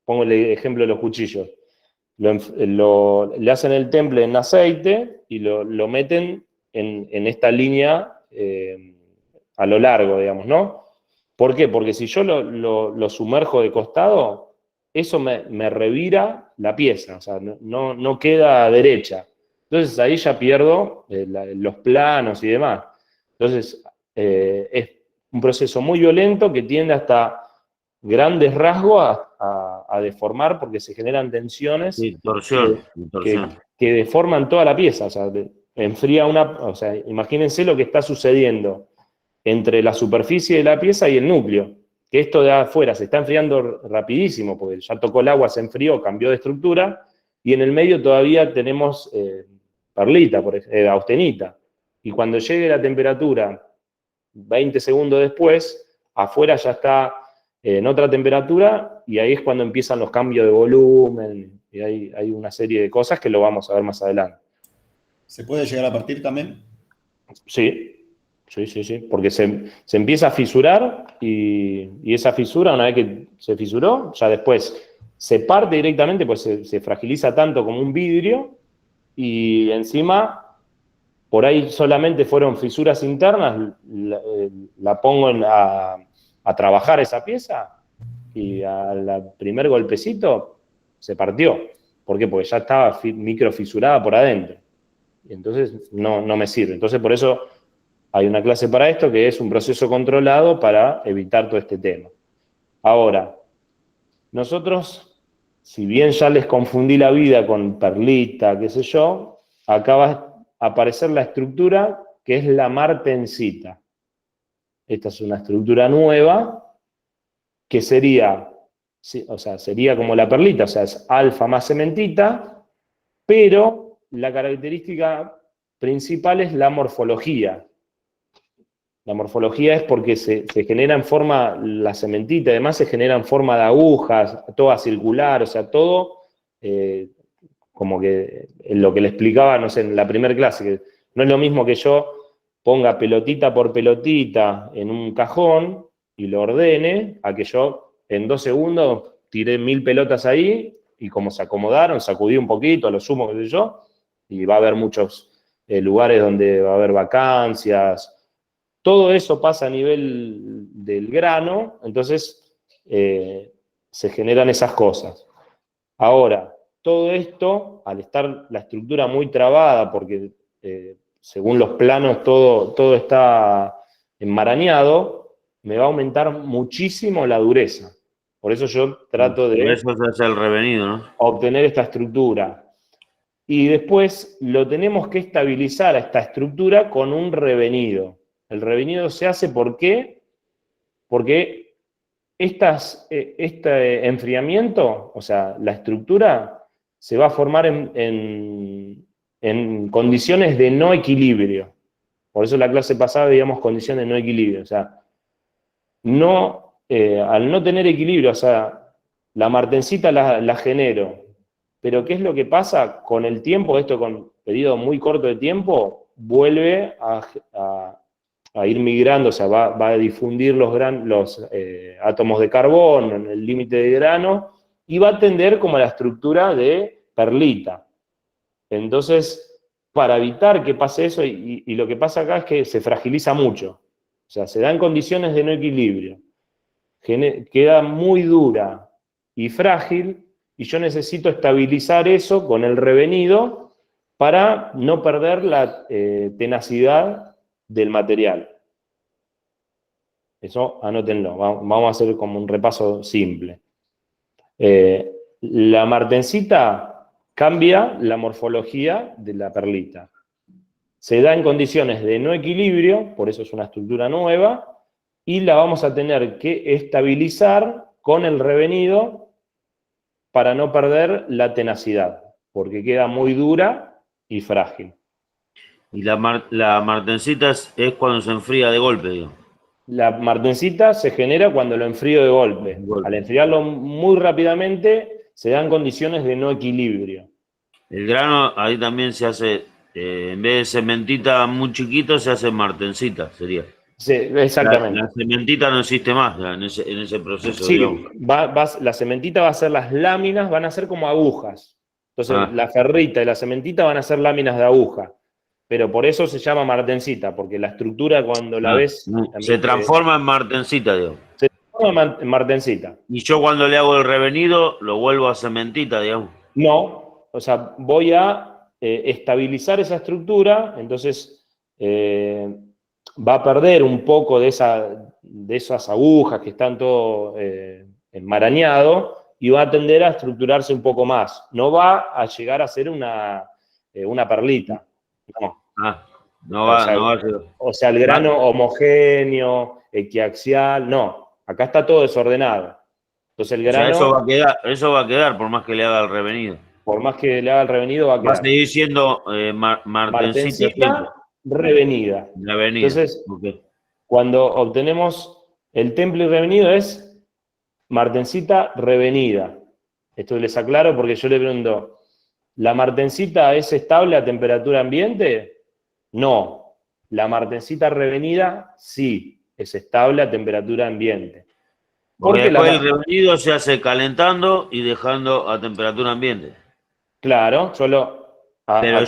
pongo el ejemplo de los cuchillos? Le hacen el temple en aceite y lo meten en esta línea a lo largo, digamos, ¿no? ¿Por qué? Porque si yo lo sumerjo de costado, eso me revira la pieza, o sea, no queda derecha. Entonces ahí ya pierdo los planos y demás. Entonces es un proceso muy violento que tiende hasta grandes rasgos a deformar porque se generan tensiones Sí, torsión. que deforman toda la pieza. O sea, enfría o sea, imagínense lo que está sucediendo entre la superficie de la pieza y el núcleo. Que esto de afuera se está enfriando rapidísimo, porque ya tocó el agua, se enfrió, cambió de estructura, y en el medio todavía tenemos perlita, austenita. Y cuando llegue la temperatura, 20 segundos después, afuera ya está en otra temperatura, y ahí es cuando empiezan los cambios de volumen, y hay una serie de cosas que lo vamos a ver más adelante. ¿Se puede llegar a partir también? Sí, porque se empieza a fisurar y esa fisura, una vez que se fisuró, ya después se parte directamente, pues se fragiliza tanto como un vidrio y encima, por ahí solamente fueron fisuras internas, la pongo a trabajar esa pieza y al primer golpecito se partió. ¿Por qué? Porque ya estaba microfisurada por adentro. Y entonces no me sirve. Entonces por eso hay una clase para esto que es un proceso controlado para evitar todo este tema. Ahora, nosotros, si bien ya les confundí la vida con perlita, qué sé yo, acá va a aparecer la estructura que es la martensita. Esta es una estructura nueva que sería, o sea, sería como la perlita, o sea, es alfa más cementita, pero la característica principal es la morfología. La morfología es porque se genera en forma, la cementita, además se genera en forma de agujas, toda circular, o sea, todo como que lo que le explicaba, no sé, en la primera clase, que no es lo mismo que yo ponga pelotita por pelotita en un cajón y lo ordene, a que yo en 2 segundos tiré 1000 pelotas ahí y como se acomodaron, sacudí un poquito, a lo sumo, qué sé yo, y va a haber muchos lugares donde va a haber vacancias. Todo eso pasa a nivel del grano, entonces se generan esas cosas. Ahora, todo esto, al estar la estructura muy trabada, porque según los planos todo está enmarañado, me va a aumentar muchísimo la dureza. Por eso yo trato de Eso se hace el revenido, ¿no? obtener esta estructura. Y después lo tenemos que estabilizar a esta estructura con un revenido. El revenido se hace ¿por qué? Porque este enfriamiento, o sea, la estructura se va a formar en condiciones de no equilibrio. Por eso en la clase pasada veíamos condiciones de no equilibrio. O sea, al no tener equilibrio, o sea, la martensita la genero. Pero ¿qué es lo que pasa? Con el tiempo, esto con periodo muy corto de tiempo, vuelve a ir migrando, o sea, va a difundir los átomos de carbono en el límite de grano y va a tender como a la estructura de perlita. Entonces, para evitar que pase eso, y lo que pasa acá es que se fragiliza mucho, o sea, se da en condiciones de no equilibrio, queda muy dura y frágil, y yo necesito estabilizar eso con el revenido para no perder la tenacidad del material. Eso anótenlo, vamos a hacer como un repaso simple. La martensita cambia la morfología de la perlita. Se da en condiciones de no equilibrio, por eso es una estructura nueva, y la vamos a tener que estabilizar con el revenido para no perder la tenacidad, porque queda muy dura y frágil. Y la martencita es cuando se enfría de golpe, digo. La martencita se genera cuando lo enfrío de golpe. De golpe. Al enfriarlo muy rápidamente, se dan condiciones de no equilibrio. El grano ahí también se hace, en vez de cementita muy chiquito, se hace martencita, sería. Sí, exactamente. La cementita no existe más ya, en ese proceso, Sí, digamos. la cementita va a ser las láminas, van a ser como agujas. Entonces, la ferrita y la cementita van a ser láminas de aguja. Pero por eso se llama martencita, porque la estructura cuando la ves... Se transforma en martencita, digo. Se transforma en martencita. Y yo cuando le hago el revenido, lo vuelvo a cementita, digamos. No, o sea, voy a estabilizar esa estructura, entonces va a perder un poco de esas agujas que están todo enmarañado y va a tender a estructurarse un poco más. No va a llegar a ser una perlita, no. No va a ser. O sea, el grano homogéneo, equiaxial, no. Acá está todo desordenado. Entonces el grano... O sea, eso va a quedar por más que le haga el revenido. Por más que le haga el revenido, va a quedar. Va a seguir siendo martencita revenida. Entonces, cuando obtenemos el temple y revenido es martencita revenida. Esto les aclaro porque yo le pregunto, ¿la martencita es estable a temperatura ambiente? No. La martencita revenida sí, es estable a temperatura ambiente. Porque después el revenido se hace calentando y dejando a temperatura ambiente. Claro, pero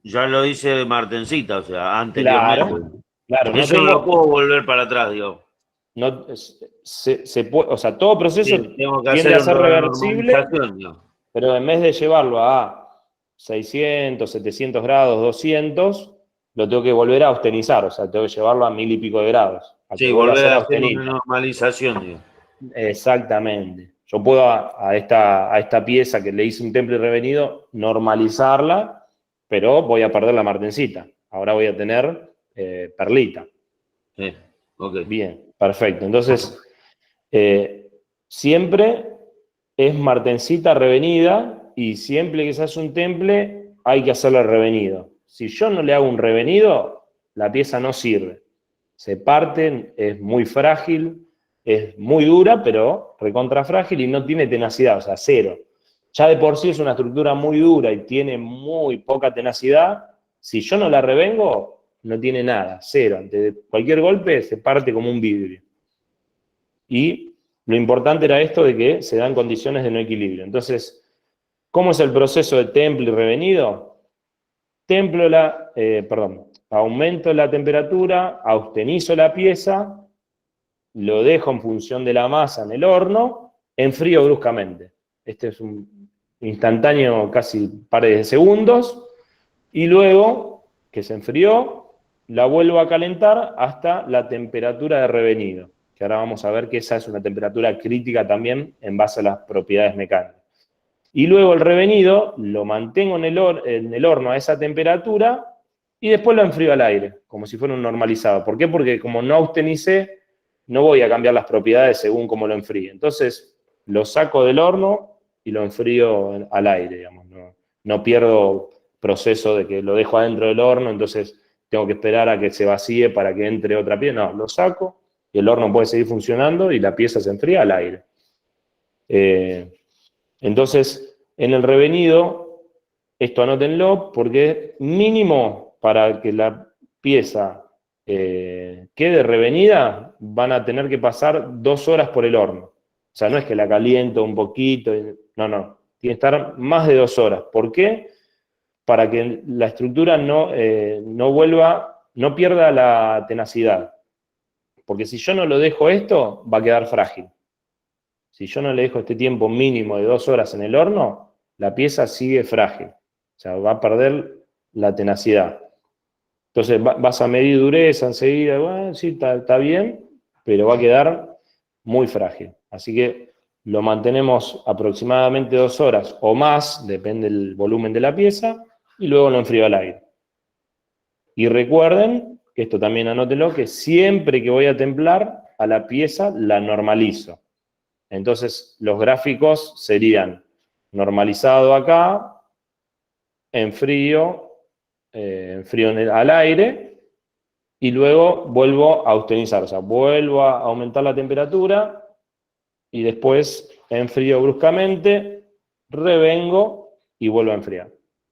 ya lo hice de martencita, o sea, anteriormente. Claro. Eso no lo puedo volver para atrás, digo. No, se puede, o sea, todo proceso tengo que tiende a ser reversible, ¿no? pero en vez de llevarlo a 600, 700 grados, 200, lo tengo que volver a austenizar, o sea, tengo que llevarlo a 1000 y pico de grados. Sí, volver a hacer una normalización, digo. Exactamente. Yo puedo a esta pieza que le hice un temple revenido, normalizarla, pero voy a perder la martencita. Ahora voy a tener perlita. Sí, ok. Bien, perfecto. Entonces, siempre es martencita revenida y siempre que se hace un temple hay que hacerlo el revenido. Si yo no le hago un revenido, la pieza no sirve. Se parte, es muy frágil, es muy dura, pero recontra frágil y no tiene tenacidad, o sea, cero. Ya de por sí es una estructura muy dura y tiene muy poca tenacidad. Si yo no la revengo, no tiene nada, cero. Ante cualquier golpe se parte como un vidrio. Y lo importante era esto de que se dan condiciones de no equilibrio. Entonces, ¿cómo es el proceso de temple y revenido? Aumento la temperatura, austenizo la pieza, lo dejo en función de la masa en el horno, enfrío bruscamente. Este es un instantáneo, casi par de segundos, y luego que se enfrió, la vuelvo a calentar hasta la temperatura de revenido, que ahora vamos a ver que esa es una temperatura crítica también en base a las propiedades mecánicas. Y luego el revenido lo mantengo en el horno a esa temperatura y después lo enfrío al aire, como si fuera un normalizado. ¿Por qué? Porque como no austenicé, no voy a cambiar las propiedades según cómo lo enfríe. Entonces, lo saco del horno y lo enfrío al aire, digamos. No pierdo proceso de que lo dejo adentro del horno, entonces tengo que esperar a que se vacíe para que entre otra pieza. No, lo saco y el horno puede seguir funcionando y la pieza se enfría al aire. Entonces, en el revenido, esto anótenlo porque mínimo para que la pieza quede revenida, van a tener que pasar 2 horas por el horno. O sea, no es que la caliento un poquito, no. Tiene que estar más de 2 horas. ¿Por qué? Para que la estructura no pierda la tenacidad. Porque si yo no lo dejo esto, va a quedar frágil. Si yo no le dejo este tiempo mínimo de 2 horas en el horno, la pieza sigue frágil. O sea, va a perder la tenacidad. Entonces vas a medir dureza enseguida, bueno, sí, está bien, pero va a quedar muy frágil. Así que lo mantenemos aproximadamente 2 horas o más, depende del volumen de la pieza, y luego lo enfrío al aire. Y recuerden, que esto también anótenlo, que siempre que voy a templar, a la pieza la normalizo. Entonces los gráficos serían normalizado acá, en frío, enfrío al aire y luego vuelvo a austenizar, o sea, vuelvo a aumentar la temperatura y después enfrío bruscamente, revengo y vuelvo a enfriar.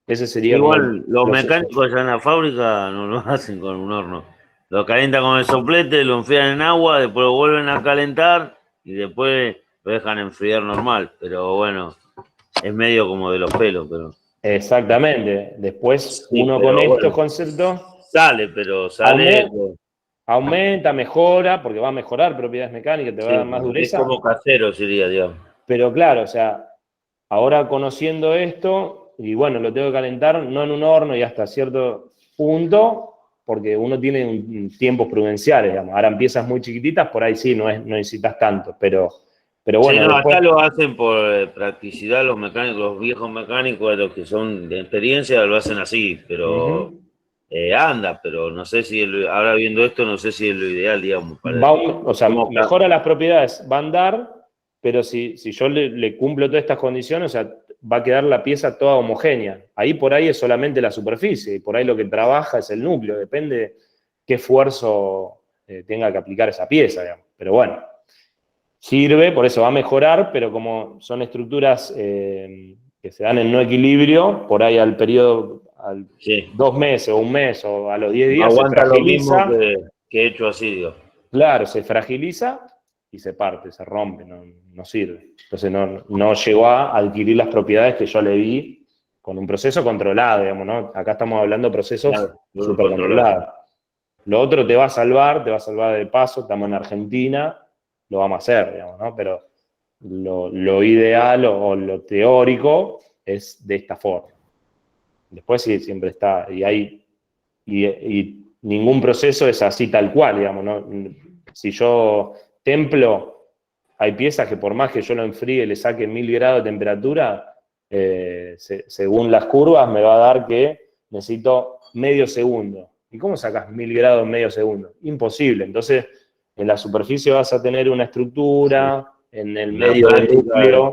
Ese sería Igual los proceso. mecánicos allá en la fábrica no lo hacen con un horno. Lo calientan con el soplete, lo enfrían en agua, después lo vuelven a calentar y después lo dejan enfriar normal. Pero bueno, es medio como de los pelos, pero... Exactamente. Después Sí, uno pero con estos bueno, conceptos pero sale... aumenta, mejora, porque va a mejorar propiedades mecánicas, te va a dar más es dureza. como casero sería, digamos. Pero claro, o sea, ahora conociendo esto, y bueno, lo tengo que calentar no en un horno y hasta cierto punto, porque uno tiene tiempos prudenciales, digamos. Ahora en piezas muy chiquititas, por ahí sí, no necesitas tanto, pero bueno. Sí, no, después, acá lo hacen por practicidad los mecánicos, los viejos mecánicos, los que son de experiencia, lo hacen así, pero anda, pero no sé si, ahora viendo esto, no sé si es lo ideal, digamos. o sea, mejora las propiedades, va a andar, pero si yo le cumplo todas estas condiciones, o sea, va a quedar la pieza toda homogénea. Ahí por ahí es solamente la superficie, y por ahí lo que trabaja es el núcleo, depende qué esfuerzo tenga que aplicar esa pieza, digamos. Pero bueno, sirve, por eso va a mejorar, pero como son estructuras que se dan en no equilibrio, por ahí al periodo, 2 meses o un mes o a los 10 días se Aguanta lo mismo fragiliza. que he hecho así, digo. Claro, se fragiliza y se parte, se rompe, no sirve. Entonces no llegó a adquirir las propiedades que yo le di con un proceso controlado, digamos, ¿no? Acá estamos hablando de procesos súper controlados. Lo otro te va a salvar de paso, estamos en Argentina, lo vamos a hacer, digamos, ¿no? Pero lo ideal o lo teórico es de esta forma. Después sí, siempre está, y ningún proceso es así tal cual, digamos, ¿no? Si yo templo, hay piezas que por más que yo lo enfríe y le saque 1000 grados de temperatura, según las curvas me va a dar que necesito medio segundo. ¿Y cómo sacas 1000 grados en medio segundo? Imposible. Entonces, en la superficie vas a tener una estructura, en el medio del núcleo,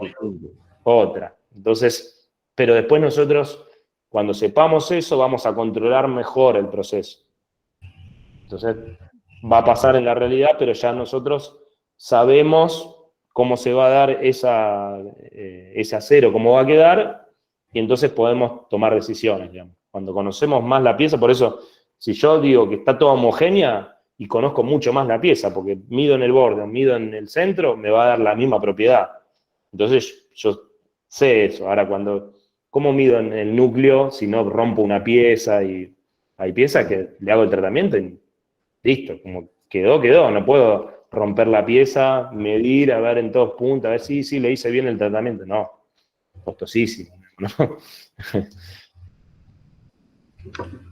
otra. Entonces, pero después nosotros, cuando sepamos eso, vamos a controlar mejor el proceso. Entonces, va a pasar en la realidad, pero ya nosotros sabemos cómo se va a dar ese acero, cómo va a quedar, y entonces podemos tomar decisiones, digamos. Cuando conocemos más la pieza, por eso, si yo digo que está toda homogénea y conozco mucho más la pieza, porque mido en el borde, mido en el centro, me va a dar la misma propiedad. Entonces, yo sé eso. Ahora, ¿cómo mido en el núcleo si no rompo una pieza? Y hay piezas que le hago el tratamiento y listo, como quedó, no puedo romper la pieza, medir, a ver en todos puntos, a ver si le hice bien el tratamiento. No, costosísimo, ¿no?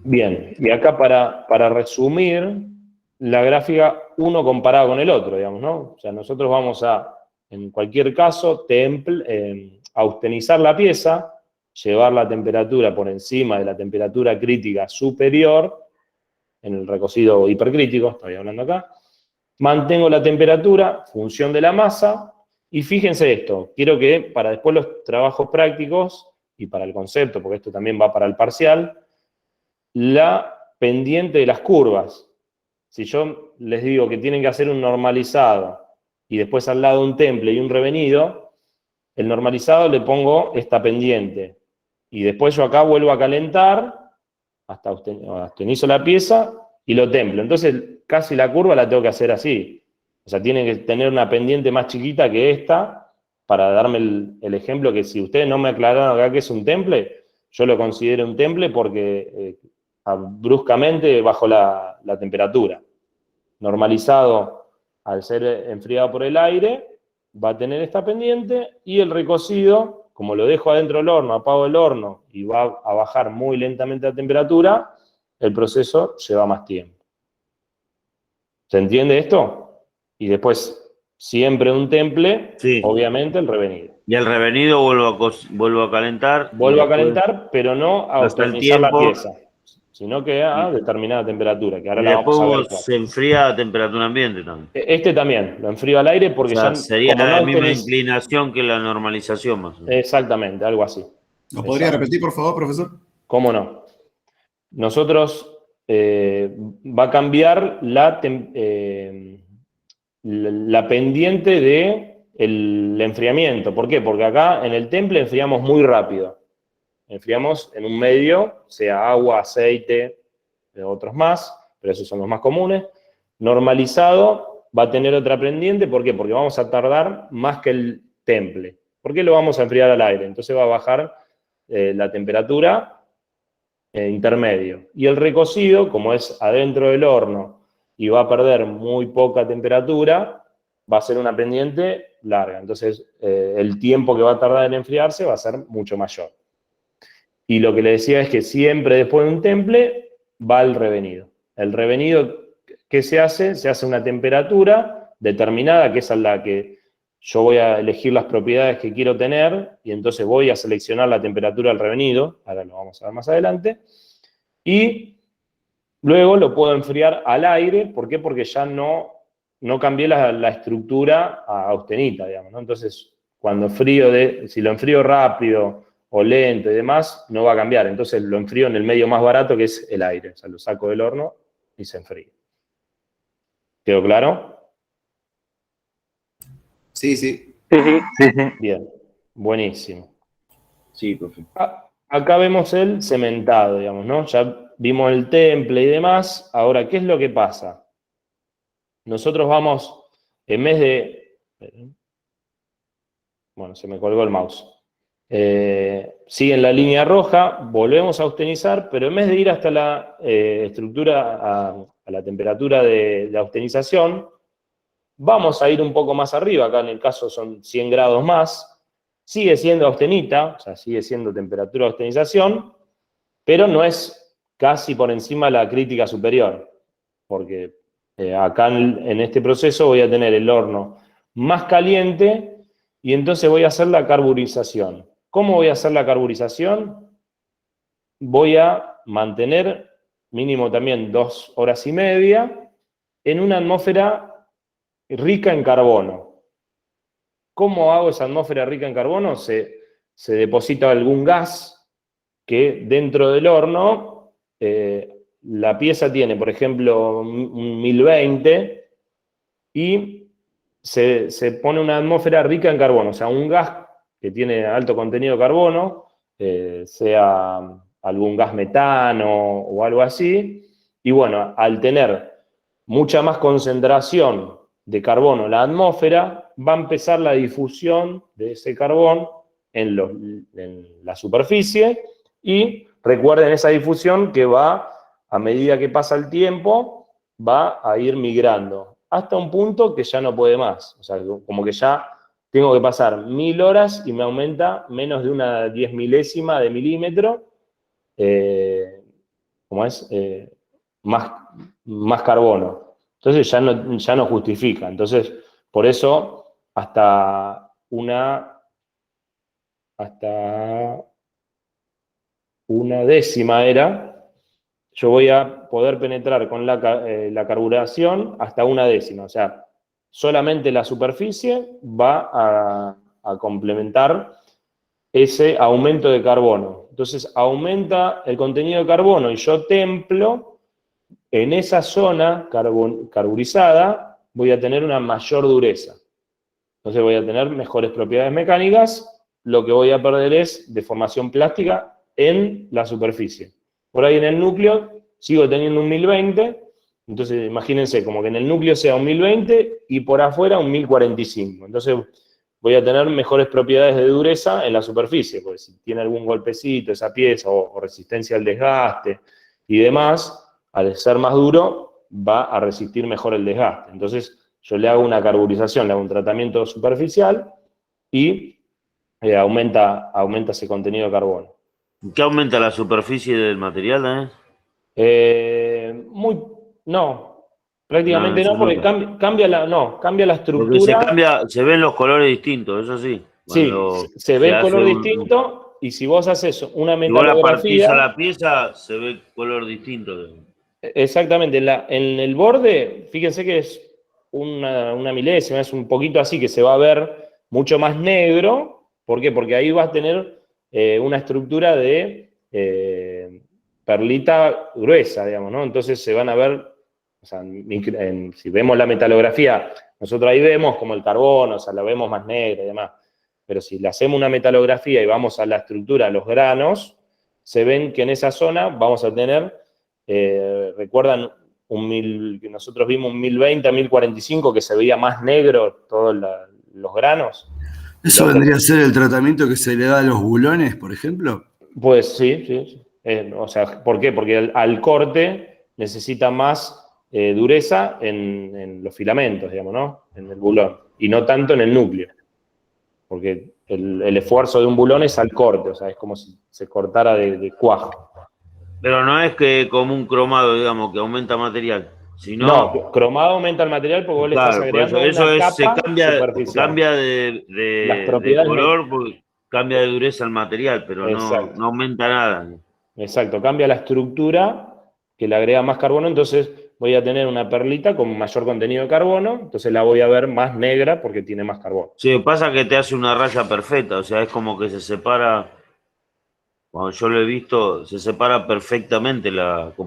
Bien, y acá para resumir, la gráfica uno comparado con el otro, digamos, ¿no? O sea, nosotros vamos a, en cualquier caso, austenizar la pieza, llevar la temperatura por encima de la temperatura crítica superior, en el recocido hipercrítico, estoy hablando acá, mantengo la temperatura, función de la masa, y fíjense esto, quiero que para después los trabajos prácticos, y para el concepto, porque esto también va para el parcial, la pendiente de las curvas. Si yo les digo que tienen que hacer un normalizado, y después al lado un temple y un revenido, el normalizado le pongo esta pendiente, y después yo acá vuelvo a calentar, hasta austenizo la pieza y lo templo. Entonces, casi la curva la tengo que hacer así. O sea, tiene que tener una pendiente más chiquita que esta, para darme el ejemplo que si ustedes no me aclararon acá que es un temple, yo lo considero un temple porque bruscamente bajo la temperatura. Normalizado, al ser enfriado por el aire, va a tener esta pendiente, y el recocido, como lo dejo adentro del horno, apago el horno y va a bajar muy lentamente la temperatura, el proceso lleva más tiempo. ¿Se entiende esto? Y después, siempre un temple, sí. Obviamente el revenido. Y el revenido vuelvo a calentar. Vuelvo a calentar, pero no a austenizar la pieza, sino que a determinada temperatura, que ahora la vamos a ver. Después se enfría a temperatura ambiente también. Este también, lo enfrío al aire porque o sea, ya... sería la misma inclinación que la normalización más o menos. Exactamente, algo así. ¿Lo podría repetir, por favor, profesor? ¿Cómo no? nosotros va a cambiar la pendiente del enfriamiento. ¿Por qué? Porque acá en el temple enfriamos muy rápido. Enfriamos en un medio, sea agua, aceite, otros más, pero esos son los más comunes. Normalizado va a tener otra pendiente. ¿Por qué? Porque vamos a tardar más que el temple. ¿Por qué lo vamos a enfriar al aire? Entonces va a bajar la temperatura intermedio. Y el recocido, como es adentro del horno y va a perder muy poca temperatura, va a ser una pendiente larga. Entonces, el tiempo que va a tardar en enfriarse va a ser mucho mayor. Y lo que le decía es que siempre después de un temple va el revenido. El revenido, ¿qué se hace? Se hace una temperatura determinada, que es a la que yo voy a elegir las propiedades que quiero tener, y entonces voy a seleccionar la temperatura del revenido, ahora lo vamos a ver más adelante, y luego lo puedo enfriar al aire. ¿Por qué? Porque ya no cambié la estructura a austenita, digamos, ¿no? Entonces, cuando si lo enfrío rápido o lento y demás, no va a cambiar. Entonces lo enfrío en el medio más barato, que es el aire. O sea, lo saco del horno y se enfría. ¿Quedó claro? Sí, sí. Bien, buenísimo. Sí, profe. Acá vemos el cementado, digamos, ¿no? Ya vimos el temple y demás. Ahora, ¿qué es lo que pasa? Nosotros vamos, en vez de... Bueno, se me colgó el mouse. Sigue en la línea roja, volvemos a austenizar, pero en vez de ir hasta la estructura, a la temperatura de austenización, vamos a ir un poco más arriba. Acá en el caso son 100 grados más. Sigue siendo austenita, o sea, sigue siendo temperatura de austenización, pero no es casi por encima de la crítica superior, porque acá en este proceso voy a tener el horno más caliente y entonces voy a hacer la carburización. ¿Cómo voy a hacer la carburización? Voy a mantener mínimo también 2 horas y media en una atmósfera rica en carbono. ¿Cómo hago esa atmósfera rica en carbono? Se deposita algún gas que dentro del horno, la pieza tiene, por ejemplo, un 1020 y se pone una atmósfera rica en carbono, o sea, un gas que tiene alto contenido de carbono, sea algún gas metano o algo así, y bueno, al tener mucha más concentración de carbono en la atmósfera, va a empezar la difusión de ese carbón en la superficie, y recuerden esa difusión que va, a medida que pasa el tiempo, va a ir migrando, hasta un punto que ya no puede más. O sea, como que ya tengo que pasar 1000 horas y me aumenta menos de una 10 milésima de milímetro, más carbono. Entonces ya no justifica. Entonces, por eso, hasta una décima yo voy a poder penetrar con la carburación hasta una décima. O sea, solamente la superficie va a complementar ese aumento de carbono. Entonces, aumenta el contenido de carbono y yo templo. En esa zona carburizada voy a tener una mayor dureza. Entonces voy a tener mejores propiedades mecánicas. Lo que voy a perder es deformación plástica en la superficie. Por ahí en el núcleo sigo teniendo un 1020. Entonces imagínense como que en el núcleo sea un 1020 y por afuera un 1045. Entonces voy a tener mejores propiedades de dureza en la superficie, porque si tiene algún golpecito esa pieza o resistencia al desgaste y demás, al ser más duro, va a resistir mejor el desgaste. Entonces, yo le hago una carburización, le hago un tratamiento superficial y aumenta ese contenido de carbono. ¿Qué aumenta la superficie del material? No, prácticamente no, porque cambia la estructura. Porque se ven los colores distintos, eso sí. Sí, se ve el color distinto, y si vos haces una metalografía... Si vos la partís a la pieza, se ve color distinto. Exactamente, en el borde, fíjense que es una milésima, es un poquito así, que se va a ver mucho más negro. ¿Por qué? Porque ahí vas a tener una estructura de perlita gruesa, digamos, ¿no? Entonces se van a ver, o sea, si vemos la metalografía, nosotros ahí vemos como el carbono, o sea, la vemos más negra y demás. Pero si le hacemos una metalografía y vamos a la estructura, a los granos, se ven que en esa zona vamos a tener, recuerdan, que nosotros vimos un 1020 a 1045, que se veía más negro todos los granos. ¿Eso vendría a ser el tratamiento que se le da a los bulones, por ejemplo? Pues sí. O sea, ¿por qué? Porque al corte necesita más dureza en los filamentos, digamos, ¿no? En el bulón, y no tanto en el núcleo. Porque el esfuerzo de un bulón es al corte, o sea, es como si se cortara de cuajo. Pero no es que como un cromado, digamos, que aumenta material, sino... No, cromado aumenta el material porque vos le estás agregando una capa superficial. Cambia Las de propiedades color, porque cambia de dureza el material, pero no aumenta nada. Exacto, cambia la estructura, que le agrega más carbono, entonces voy a tener una perlita con mayor contenido de carbono, entonces la voy a ver más negra porque tiene más carbono. Sí, pasa que te hace una raya perfecta, o sea, es como que se separa, cuando yo lo he visto, se separa perfectamente,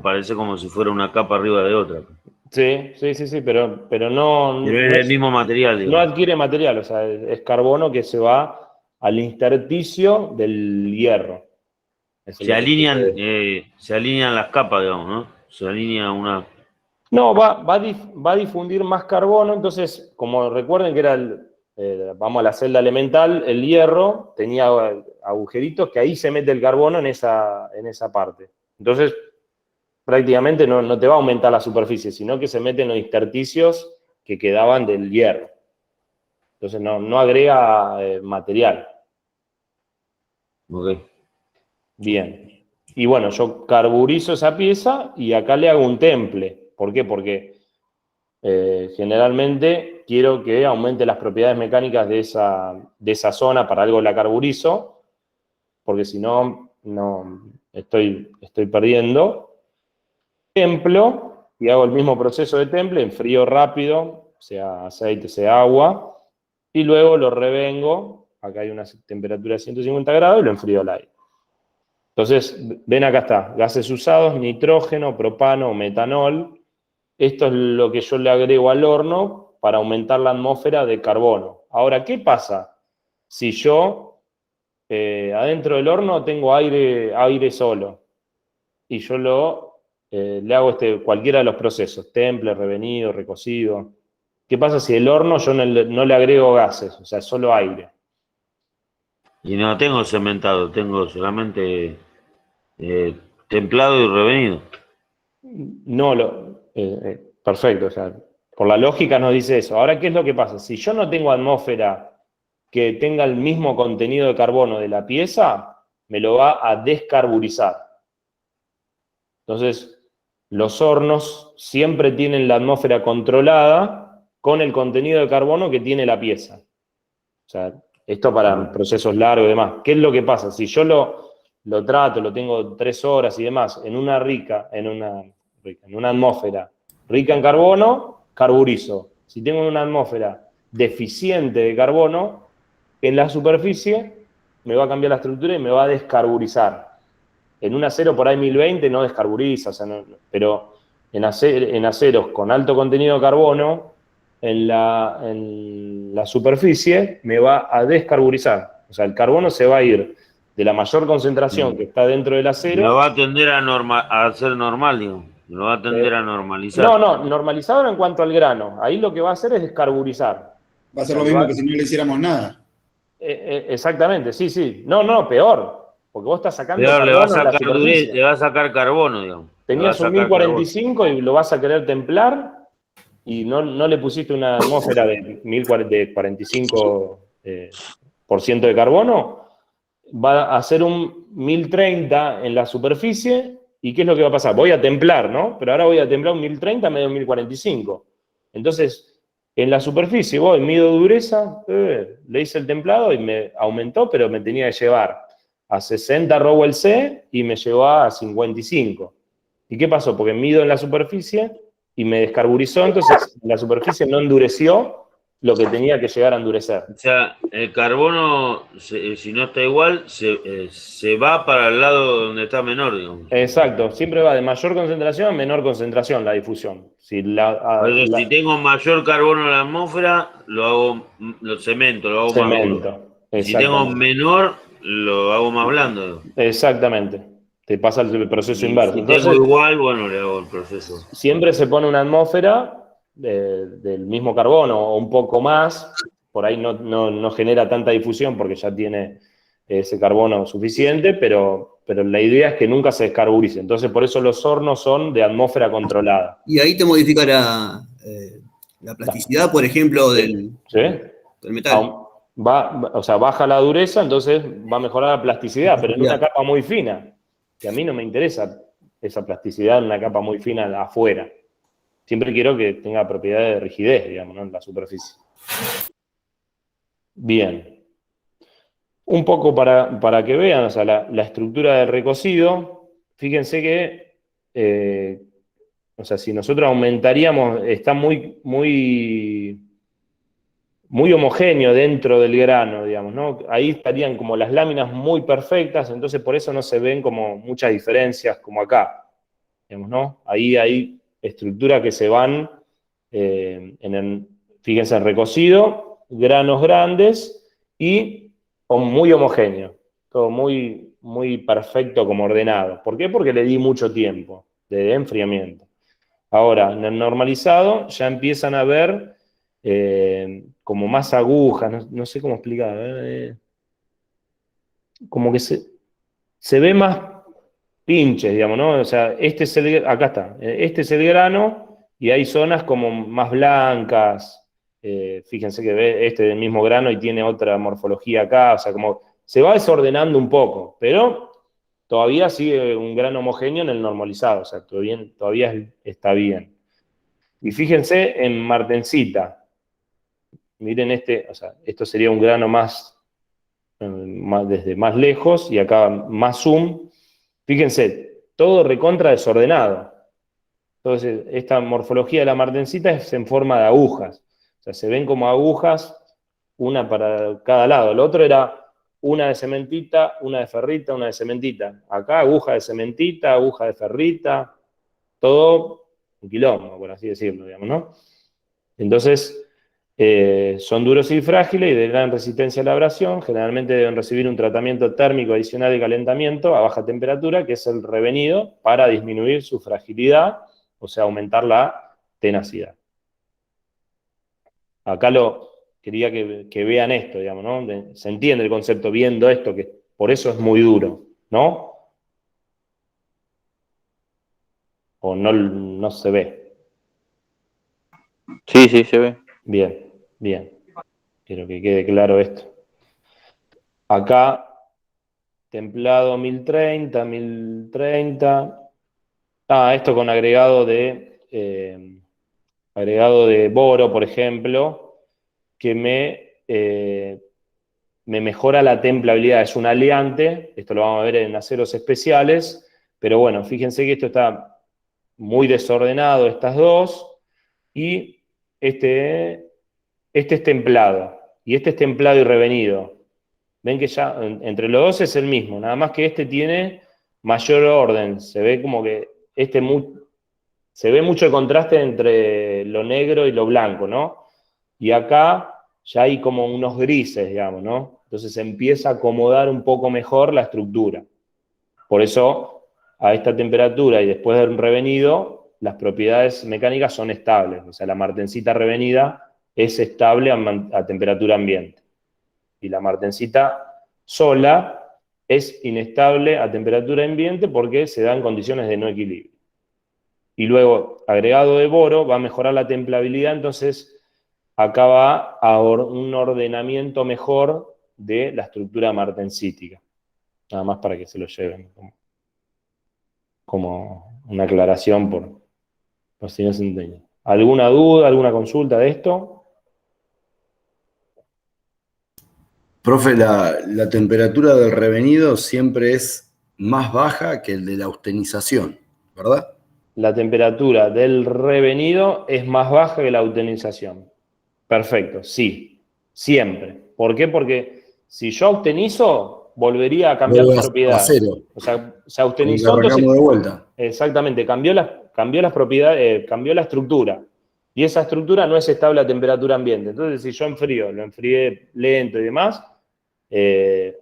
parece como si fuera una capa arriba de otra. Sí, pero no... Pero es el mismo material, digo. No adquiere material, o sea, es carbono que se va al intersticio del hierro. Se alinean las capas, digamos, ¿no? Se alinea una... No, va a difundir más carbono, entonces, como recuerden que era vamos a la celda elemental, el hierro tenía agujeritos que ahí se mete el carbono en esa parte. Entonces, prácticamente no te va a aumentar la superficie, sino que se meten los intersticios que quedaban del hierro. Entonces, no agrega material. Ok. Bien. Y bueno, yo carburizo esa pieza y acá le hago un temple. ¿Por qué? Porque generalmente quiero que aumente las propiedades mecánicas de esa zona, para algo la carburizo, porque si no, estoy perdiendo. Templo, y hago el mismo proceso de temple, enfrío rápido, sea aceite, sea agua, y luego lo revengo, acá hay una temperatura de 150 grados, y lo enfrío al aire. Entonces, ven acá está, gases usados, nitrógeno, propano, metanol. Esto es lo que yo le agrego al horno para aumentar la atmósfera de carbono. Ahora, ¿qué pasa si yo adentro del horno tengo aire solo? Y yo le hago cualquiera de los procesos, temple, revenido, recocido. ¿Qué pasa si el horno yo no le agrego gases, o sea, solo aire? Y no tengo cementado, tengo solamente templado y revenido. No, perfecto, o sea, por la lógica nos dice eso. Ahora, ¿qué es lo que pasa? Si yo no tengo atmósfera que tenga el mismo contenido de carbono de la pieza, me lo va a descarburizar. Entonces, los hornos siempre tienen la atmósfera controlada con el contenido de carbono que tiene la pieza. O sea, esto para procesos largos y demás. ¿Qué es lo que pasa? Si yo lo trato, lo tengo 3 horas y demás, en una atmósfera rica en carbono, carburizo. Si tengo una atmósfera deficiente de carbono, en la superficie me va a cambiar la estructura y me va a descarburizar. En un acero por ahí 1020 no descarburiza, o sea, pero en aceros con alto contenido de carbono, en la superficie me va a descarburizar. O sea, el carbono se va a ir de la mayor concentración que está dentro del acero. Lo va a tender a ser normal, digo. Lo va a tender a normalizar. No, normalizador en cuanto al grano. Ahí lo que va a hacer es descarburizar. Va a ser lo mismo que si no le hiciéramos nada. Exactamente, sí. No, peor. Porque vos estás sacando Peor, carbono le va a sacar carbono, digamos. Tenías un 1045 y lo vas a querer templar y no le pusiste una atmósfera de 1045% de carbono, va a ser un 1030 en la superficie. ¿Y qué es lo que va a pasar? Voy a templar, ¿no? Pero ahora voy a templar un 1030 medio 1045. Entonces, en la superficie voy, mido dureza, le hice el templado y me aumentó, pero me tenía que llevar a 60 Rowell C y me llevó a 55. ¿Y qué pasó? Porque mido en la superficie y me descarburizó, entonces la superficie no endureció lo que tenía que llegar a endurecer. O sea, el carbono, si no está igual, se va para el lado donde está menor, digamos. Exacto, siempre va de mayor concentración a menor concentración la difusión. Si Por eso, si tengo mayor carbono en la atmósfera, lo cemento, lo hago más duro. cemento, Y si tengo menor, lo hago más blando. exactamente. Te pasa el proceso inverso. Si Entonces, tengo igual, bueno, le hago el proceso. siempre se pone una atmósfera del mismo carbono o un poco más, por ahí no genera tanta difusión porque ya tiene ese carbono suficiente, pero la idea es que nunca se descarburice. Entonces, por eso los hornos son de atmósfera controlada. Y ahí te modifica la plasticidad, por ejemplo, del ¿Sí? metal. O sea, baja la dureza, entonces va a mejorar la plasticidad, pero en una capa muy fina. Que a mí no me interesa esa plasticidad en una capa muy fina afuera. Siempre quiero que tenga propiedades de rigidez, digamos, ¿no? En la superficie. Bien. Un poco para que vean, o sea, la estructura del recocido, fíjense que, o sea, si nosotros aumentaríamos, está muy homogéneo dentro del grano, digamos, ¿no? Ahí estarían como las láminas muy perfectas, entonces por eso no se ven como muchas diferencias como acá, digamos, ¿no? Ahí hay estructuras que se van, fíjense, en recocido, granos grandes y muy homogéneo, todo muy perfecto como ordenado. ¿Por qué? Porque le di mucho tiempo de enfriamiento. Ahora, en el normalizado ya empiezan a ver como más agujas, no sé cómo explicar, como que se ve más pinches, digamos, ¿no? O sea, acá está, este es el grano y hay zonas como más blancas, fíjense que ve este del mismo grano y tiene otra morfología acá, o sea, como se va desordenando un poco, pero todavía sigue un grano homogéneo en el normalizado, o sea, todavía está bien. Y fíjense en martensita. Miren o sea, esto sería un grano más desde más lejos y acá más zoom. Fíjense, todo recontra desordenado. Entonces, esta morfología de la martensita es en forma de agujas. O sea, se ven como agujas, una para cada lado. El otro era una de cementita, una de ferrita, una de cementita. Acá aguja de cementita, aguja de ferrita, todo un quilombo, por así decirlo, digamos, ¿no? Entonces, son duros y frágiles y de gran resistencia a la abrasión. Generalmente deben recibir un tratamiento térmico adicional de calentamiento a baja temperatura, que es el revenido, para disminuir su fragilidad, o sea, aumentar la tenacidad. Acá quería que vean esto, digamos, ¿no? Se entiende el concepto viendo esto, que por eso es muy duro, ¿no? O no se ve. Sí, se ve. Bien, bien. Quiero que quede claro esto. Acá, templado 1030. Esto con agregado de boro, por ejemplo, que me mejora la templabilidad. Es un aleante, esto lo vamos a ver en aceros especiales, pero bueno, fíjense que esto está muy desordenado, estas dos, y este es templado, y este es templado y revenido. Ven que ya entre los dos es el mismo, nada más que este tiene mayor orden, se ve como que se ve mucho el contraste entre lo negro y lo blanco, ¿no? Y acá ya hay como unos grises, digamos, ¿no? Entonces se empieza a acomodar un poco mejor la estructura. Por eso, a esta temperatura y después del revenido, las propiedades mecánicas son estables. O sea, la martensita revenida es estable a temperatura ambiente. Y la martensita sola es inestable a temperatura ambiente porque se dan condiciones de no equilibrio. Y luego, agregado de boro, va a mejorar la templabilidad, entonces acá va a un ordenamiento mejor de la estructura martensítica. Nada más para que se lo lleven como una aclaración por si no se entiende. ¿Alguna duda, alguna consulta de esto? Profe, la temperatura del revenido siempre es más baja que el de la austenización, ¿verdad? La temperatura del revenido es más baja que la autenización. Perfecto, sí, siempre. ¿Por qué? Porque si yo austenizo, volvería a cambiar Vuelve las a propiedades. cero. O sea, se Como que austenizó, arrancamos entonces, de vuelta. exactamente, cambió las propiedades, cambió la estructura. Y esa estructura no es estable a temperatura ambiente. Entonces, si yo enfrío, lo enfrié lento y demás, se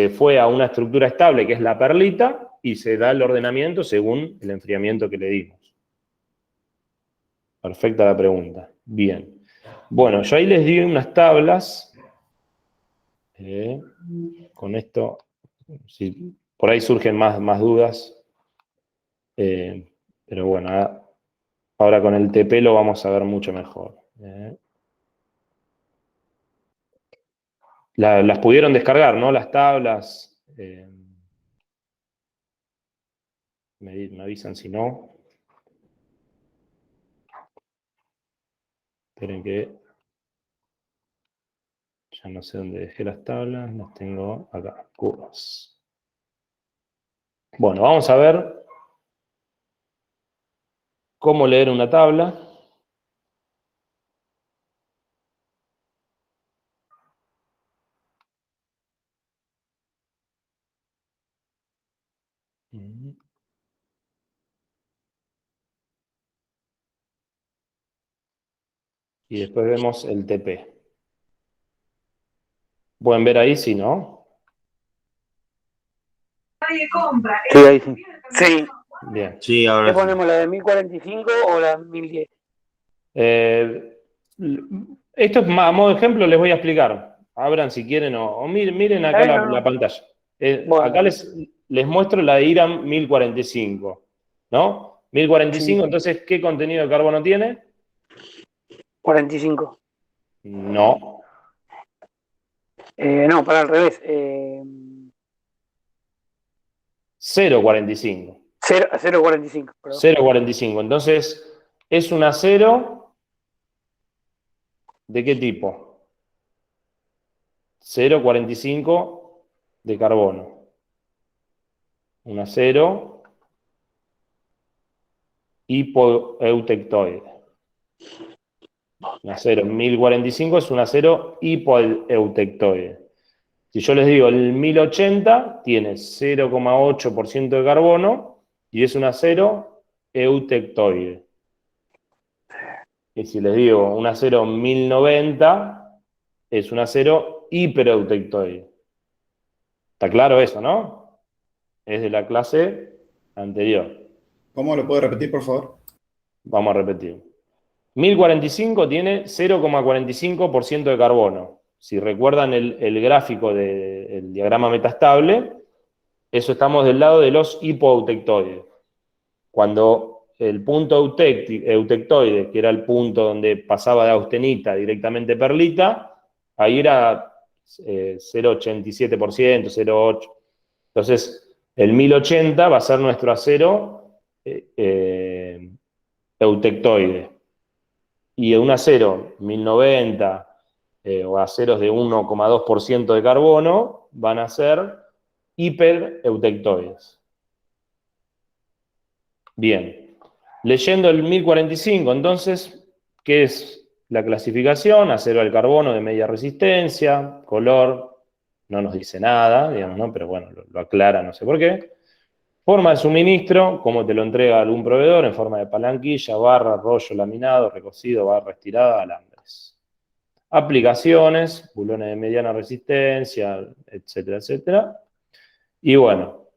fue a una estructura estable que es la perlita y se da el ordenamiento según el enfriamiento que le dimos. Perfecta la pregunta. Bien. Bueno, yo ahí les di unas tablas. Con esto, si por ahí surgen más dudas. Pero bueno, ahora con el TP lo vamos a ver mucho mejor. Las pudieron descargar, ¿no? Las tablas. Me avisan si no. Esperen que ya no sé dónde dejé las tablas. Las tengo acá, curvas. Bueno, vamos a ver cómo leer una tabla. Y después vemos el TP. ¿Pueden ver ahí? Sí, ¿no? Sí, ahí sí. Sí. Bien. Sí, ahora ¿Qué sí. ponemos, la de 1045 o la 1010? Esto es a modo de ejemplo, les voy a explicar. Abran si quieren o miren acá la pantalla. Bueno. Acá les muestro la de IRAM 1045, ¿no? 1045, Sí. entonces, ¿qué contenido de carbono tiene? 45. No, No, para al revés. 0,45. 0,45, perdón. 0,45. Entonces, es un acero, ¿de qué tipo? 0,45 de carbono. Un acero hipoeutectoide. Un acero 1045 es un acero hipoeutectoide. Si yo les digo el 1080 tiene 0,8% de carbono y es un acero eutectoide. Y si les digo un acero 1090 es un acero hipereutectoide. ¿Está claro eso, no? Es de la clase anterior. ¿Cómo lo puede repetir, por favor? Vamos a repetir. 1045 tiene 0,45% de carbono. Si recuerdan el gráfico del diagrama metastable, eso estamos del lado de los hipoeutectoides. Cuando el punto eutectoide, que era el punto donde pasaba de austenita directamente perlita, ahí era 0,87%, 0,8%. Entonces, el 1080 va a ser nuestro acero eutectoide. Y un acero 1090 o aceros de 1,2% de carbono van a ser hipereutectoides. Bien, leyendo el 1045, entonces, ¿qué es la clasificación? Acero al carbono de media resistencia, color, no nos dice nada, digamos, ¿no? Pero bueno, lo aclara, no sé por qué. Forma de suministro, como te lo entrega algún proveedor, en forma de palanquilla, barra, rollo laminado, recocido, barra estirada, alambres. Aplicaciones, bulones de mediana resistencia, etcétera, etcétera. Y bueno,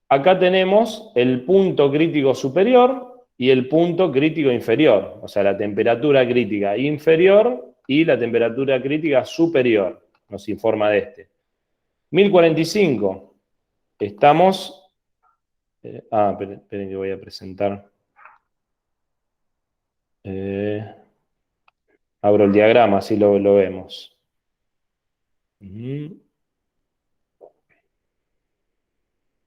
acá tenemos el punto crítico superior y el punto crítico inferior, o sea, la temperatura crítica inferior y la temperatura crítica superior, nos informa de este. 1045, estamos... esperen que voy a presentar. Abro el diagrama, así lo vemos.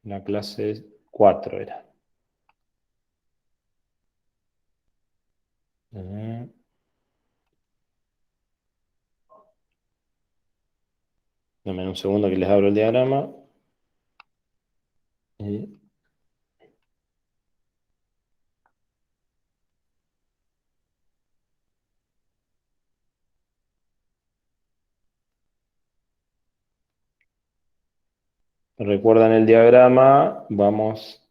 La clase 4 era. Dame un segundo que les abro el diagrama. recuerdan el diagrama, vamos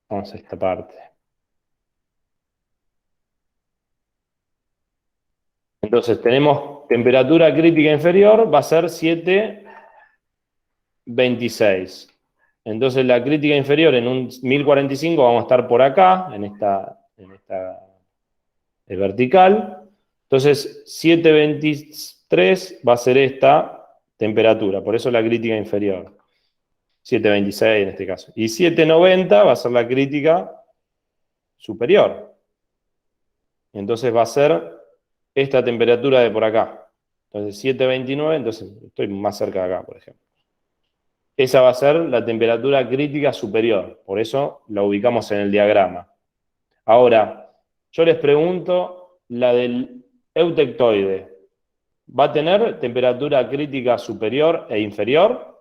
a esta parte. Entonces tenemos temperatura crítica inferior, va a ser 726. Entonces la crítica inferior en un 1045 vamos a estar por acá, en esta vertical. Entonces 723 va a ser esta temperatura, por eso la crítica inferior. 726 en este caso. Y 790 va a ser la crítica superior. Entonces va a ser esta temperatura de por acá. Entonces 729, entonces estoy más cerca de acá, por ejemplo. Esa va a ser la temperatura crítica superior, por eso la ubicamos en el diagrama. Ahora, yo les pregunto, la del eutectoide, ¿va a tener temperatura crítica superior e inferior?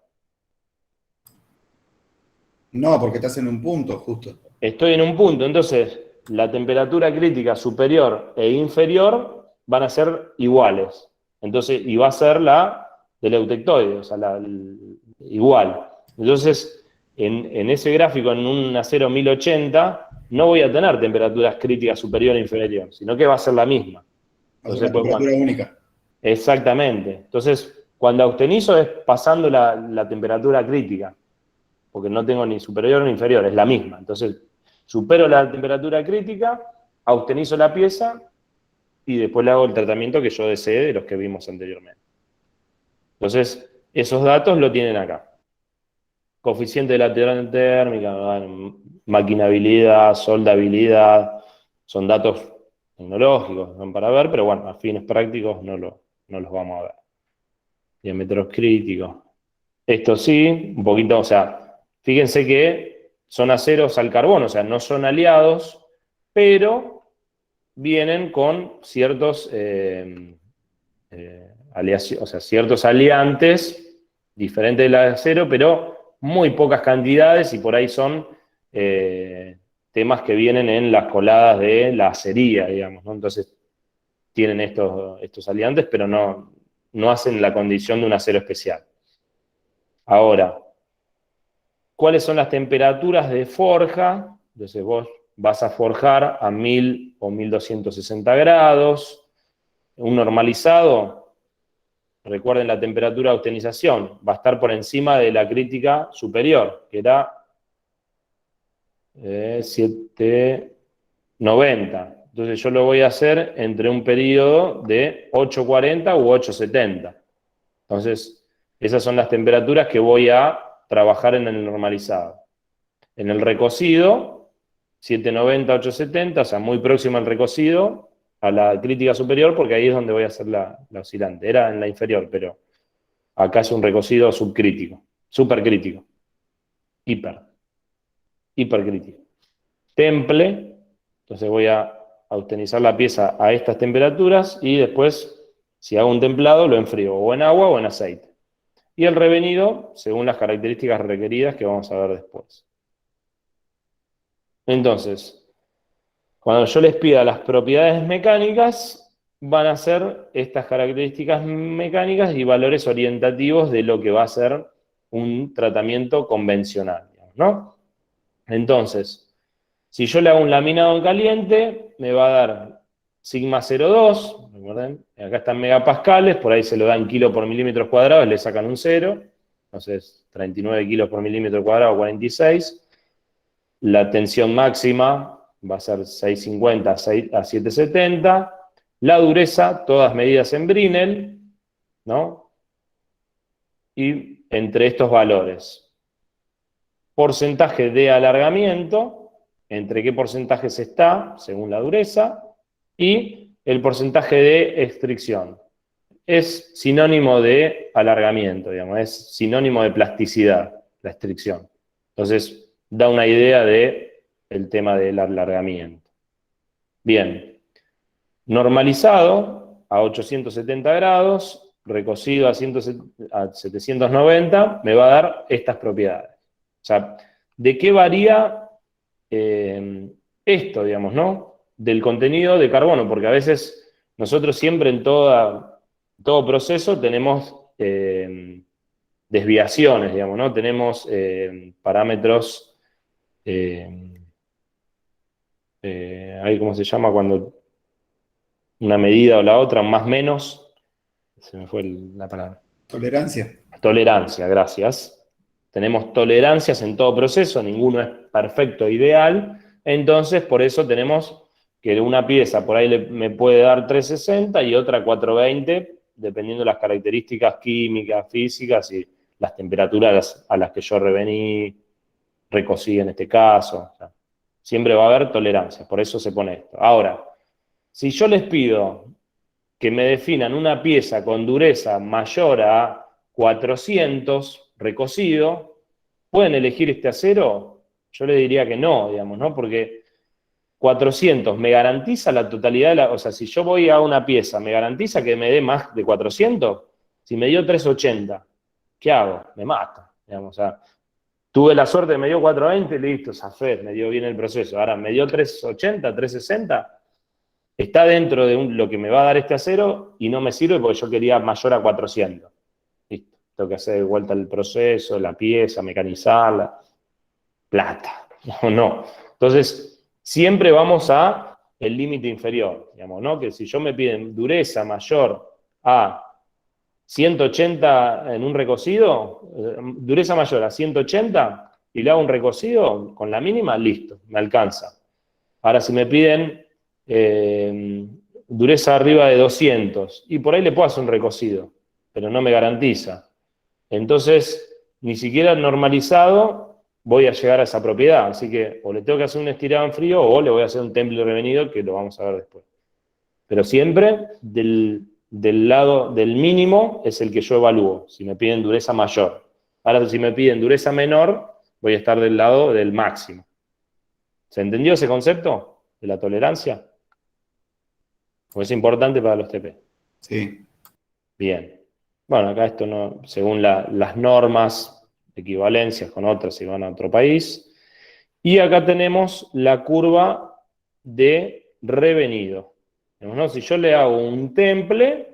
No, porque estás en un punto, justo. Estoy en un punto, entonces la temperatura crítica superior e inferior van a ser iguales. Entonces, y va a ser la del eutectoide, o sea, igual. Entonces, en ese gráfico, en un acero 1080, no voy a tener temperaturas críticas superior e inferior, sino que va a ser la misma. Entonces, Una temperatura única. Exactamente. Entonces, cuando austenizo es pasando la temperatura crítica, porque no tengo ni superior ni inferior, es la misma. Entonces, supero la temperatura crítica, austenizo la pieza y después le hago el tratamiento que yo desee de los que vimos anteriormente. Entonces, esos datos lo tienen acá. Coeficiente de lateral térmica, maquinabilidad, soldabilidad, son datos tecnológicos, son para ver, pero bueno, a fines prácticos no los vamos a ver. Diámetros críticos. Esto sí, un poquito, o sea, fíjense que son aceros al carbono, o sea, no son aliados, pero vienen con ciertos ciertos aliantes diferentes del acero, pero muy pocas cantidades y por ahí son temas que vienen en las coladas de la acería, digamos, ¿no? Entonces tienen estos aliantes, pero no hacen la condición de un acero especial. Ahora, ¿cuáles son las temperaturas de forja? Entonces vos vas a forjar a 1000 o 1260 grados. Un normalizado, recuerden la temperatura de austenización, va a estar por encima de la crítica superior, que era 790. Entonces yo lo voy a hacer entre un periodo de 840 u 870. Entonces, esas son las temperaturas que voy a trabajar en el normalizado. En el recocido, 790, 870, o sea, muy próximo al recocido, a la crítica superior, porque ahí es donde voy a hacer la oscilante. Era en la inferior, pero acá es un recocido subcrítico, supercrítico, hipercrítico. Temple, entonces voy a austenizar la pieza a estas temperaturas y después, si hago un templado, lo enfrío o en agua o en aceite. Y el revenido, según las características requeridas que vamos a ver después. Entonces, cuando yo les pida las propiedades mecánicas, van a ser estas características mecánicas y valores orientativos de lo que va a ser un tratamiento convencional, ¿no? Entonces, si yo le hago un laminado en caliente, me va a dar sigma 0,2, recuerden, acá están megapascales, por ahí se lo dan kilo por milímetros cuadrados, le sacan un 0, entonces 39 kilos por milímetro cuadrado, 46. La tensión máxima va a ser 650 a 770. La dureza, todas medidas en Brinell, ¿no? Y entre estos valores, porcentaje de alargamiento, entre qué porcentajes está, según la dureza, y el porcentaje de extricción. Es sinónimo de alargamiento, digamos, es sinónimo de plasticidad, la extricción. Entonces, da una idea del tema del alargamiento. Bien, normalizado a 870 grados, recocido a 790, me va a dar estas propiedades. O sea, ¿de qué varía esto, digamos, no? Del contenido de carbono, porque a veces nosotros siempre en todo proceso tenemos desviaciones, digamos, ¿no? Tenemos parámetros, ahí cómo se llama cuando una medida o la otra, más menos, se me fue la palabra. Tolerancia. Tolerancia, gracias. Tenemos tolerancias en todo proceso, ninguno es perfecto, ideal, entonces por eso tenemos que una pieza por ahí me puede dar 360 y otra 420, dependiendo de las características químicas, físicas y las temperaturas a las que yo recosí en este caso. O sea, siempre va a haber tolerancia, por eso se pone esto. Ahora, si yo les pido que me definan una pieza con dureza mayor a 400 recocido, ¿pueden elegir este acero? Yo les diría que no, digamos, ¿no? Porque 400 me garantiza la totalidad de la... O sea, si yo voy a una pieza, ¿me garantiza que me dé más de 400? Si me dio 380, ¿qué hago? Me mato, digamos, o sea, tuve la suerte, me dio 420, listo, zafé, me dio bien el proceso. Ahora, me dio 380, 360, está dentro de lo que me va a dar este acero y no me sirve porque yo quería mayor a 400. Listo, tengo que hacer de vuelta el proceso, la pieza, mecanizarla, plata, no. Entonces, siempre vamos a el límite inferior, digamos, ¿no? Que si yo me piden dureza mayor a 180 en un recocido, dureza mayor a 180 y le hago un recocido con la mínima, listo, me alcanza. Ahora, si me piden dureza arriba de 200, y por ahí le puedo hacer un recocido, pero no me garantiza. Entonces, ni siquiera normalizado voy a llegar a esa propiedad, así que o le tengo que hacer un estirado en frío o le voy a hacer un temple revenido, que lo vamos a ver después. Pero siempre del lado del mínimo es el que yo evalúo, si me piden dureza mayor. Ahora, si me piden dureza menor, voy a estar del lado del máximo. ¿Se entendió ese concepto de la tolerancia? Porque es importante para los TP. Sí. Bien. Bueno, acá esto no, según las normas, equivalencias con otras si van a otro país. Y acá tenemos la curva de revenido. ¿No? Si yo le hago un temple,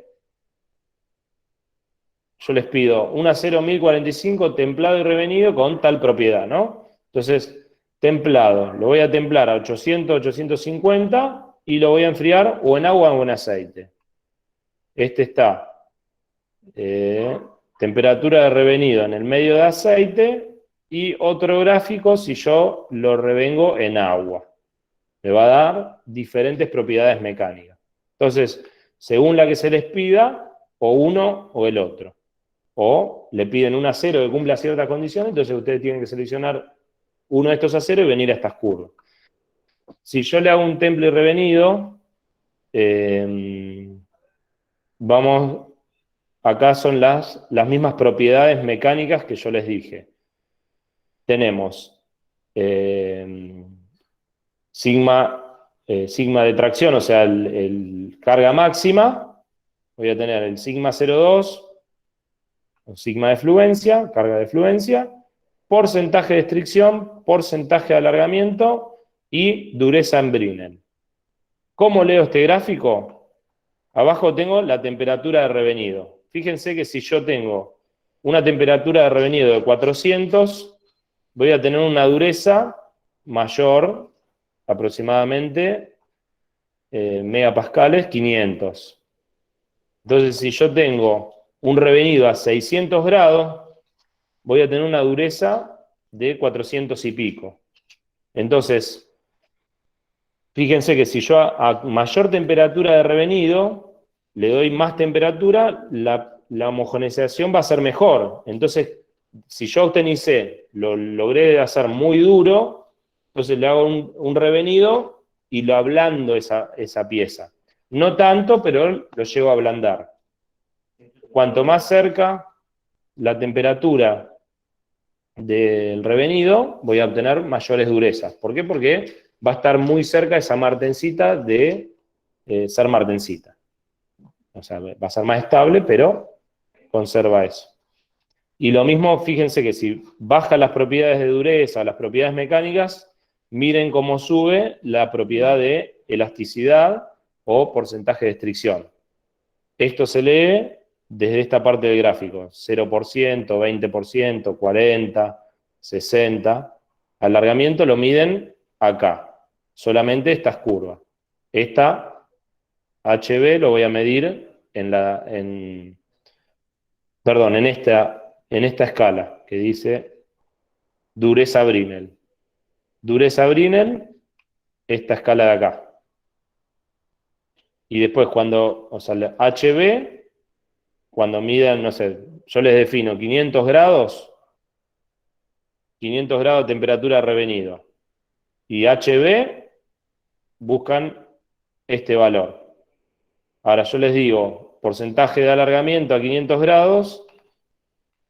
yo les pido un acero 1045 templado y revenido con tal propiedad, ¿no? Entonces, templado, lo voy a templar a 800, 850 y lo voy a enfriar o en agua o en aceite. Este está temperatura de revenido en el medio de aceite y otro gráfico si yo lo revengo en agua. Me va a dar diferentes propiedades mecánicas. Entonces, según la que se les pida, o uno o el otro. O le piden un acero que cumpla ciertas condiciones, entonces ustedes tienen que seleccionar uno de estos aceros y venir a estas curvas. Si yo le hago un temple revenido, vamos, acá son las mismas propiedades mecánicas que yo les dije. Tenemos sigma de tracción, o sea, el carga máxima. Voy a tener el sigma 0,2, o sigma de fluencia, carga de fluencia, porcentaje de estricción, porcentaje de alargamiento y dureza en Brinell. ¿Cómo leo este gráfico? Abajo tengo la temperatura de revenido. Fíjense que si yo tengo una temperatura de revenido de 400, voy a tener una dureza mayor, aproximadamente megapascales, 500. Entonces, si yo tengo un revenido a 600 grados, voy a tener una dureza de 400 y pico. Entonces, fíjense que si yo a mayor temperatura de revenido le doy más temperatura, la homogeneización va a ser mejor. Entonces, si yo obtenicé, lo logré hacer muy duro, entonces le hago un revenido y lo ablando esa pieza. No tanto, pero lo llego a ablandar. Cuanto más cerca la temperatura del revenido, voy a obtener mayores durezas. ¿Por qué? Porque va a estar muy cerca esa martencita de ser martencita. O sea, va a ser más estable, pero conserva eso. Y lo mismo, fíjense que si baja las propiedades de dureza, las propiedades mecánicas, miren cómo sube la propiedad de elasticidad o porcentaje de estricción. Esto se lee desde esta parte del gráfico, 0%, 20%, 40%, 60%. Alargamiento lo miden acá, solamente estas curvas. Esta HB lo voy a medir en esta escala que dice dureza Brinell. Dureza Brinell, esta escala de acá. Y después o sea, la HB, cuando midan, no sé, yo les defino 500 grados de temperatura revenido. Y HB, buscan este valor. Ahora yo les digo, porcentaje de alargamiento a 500 grados,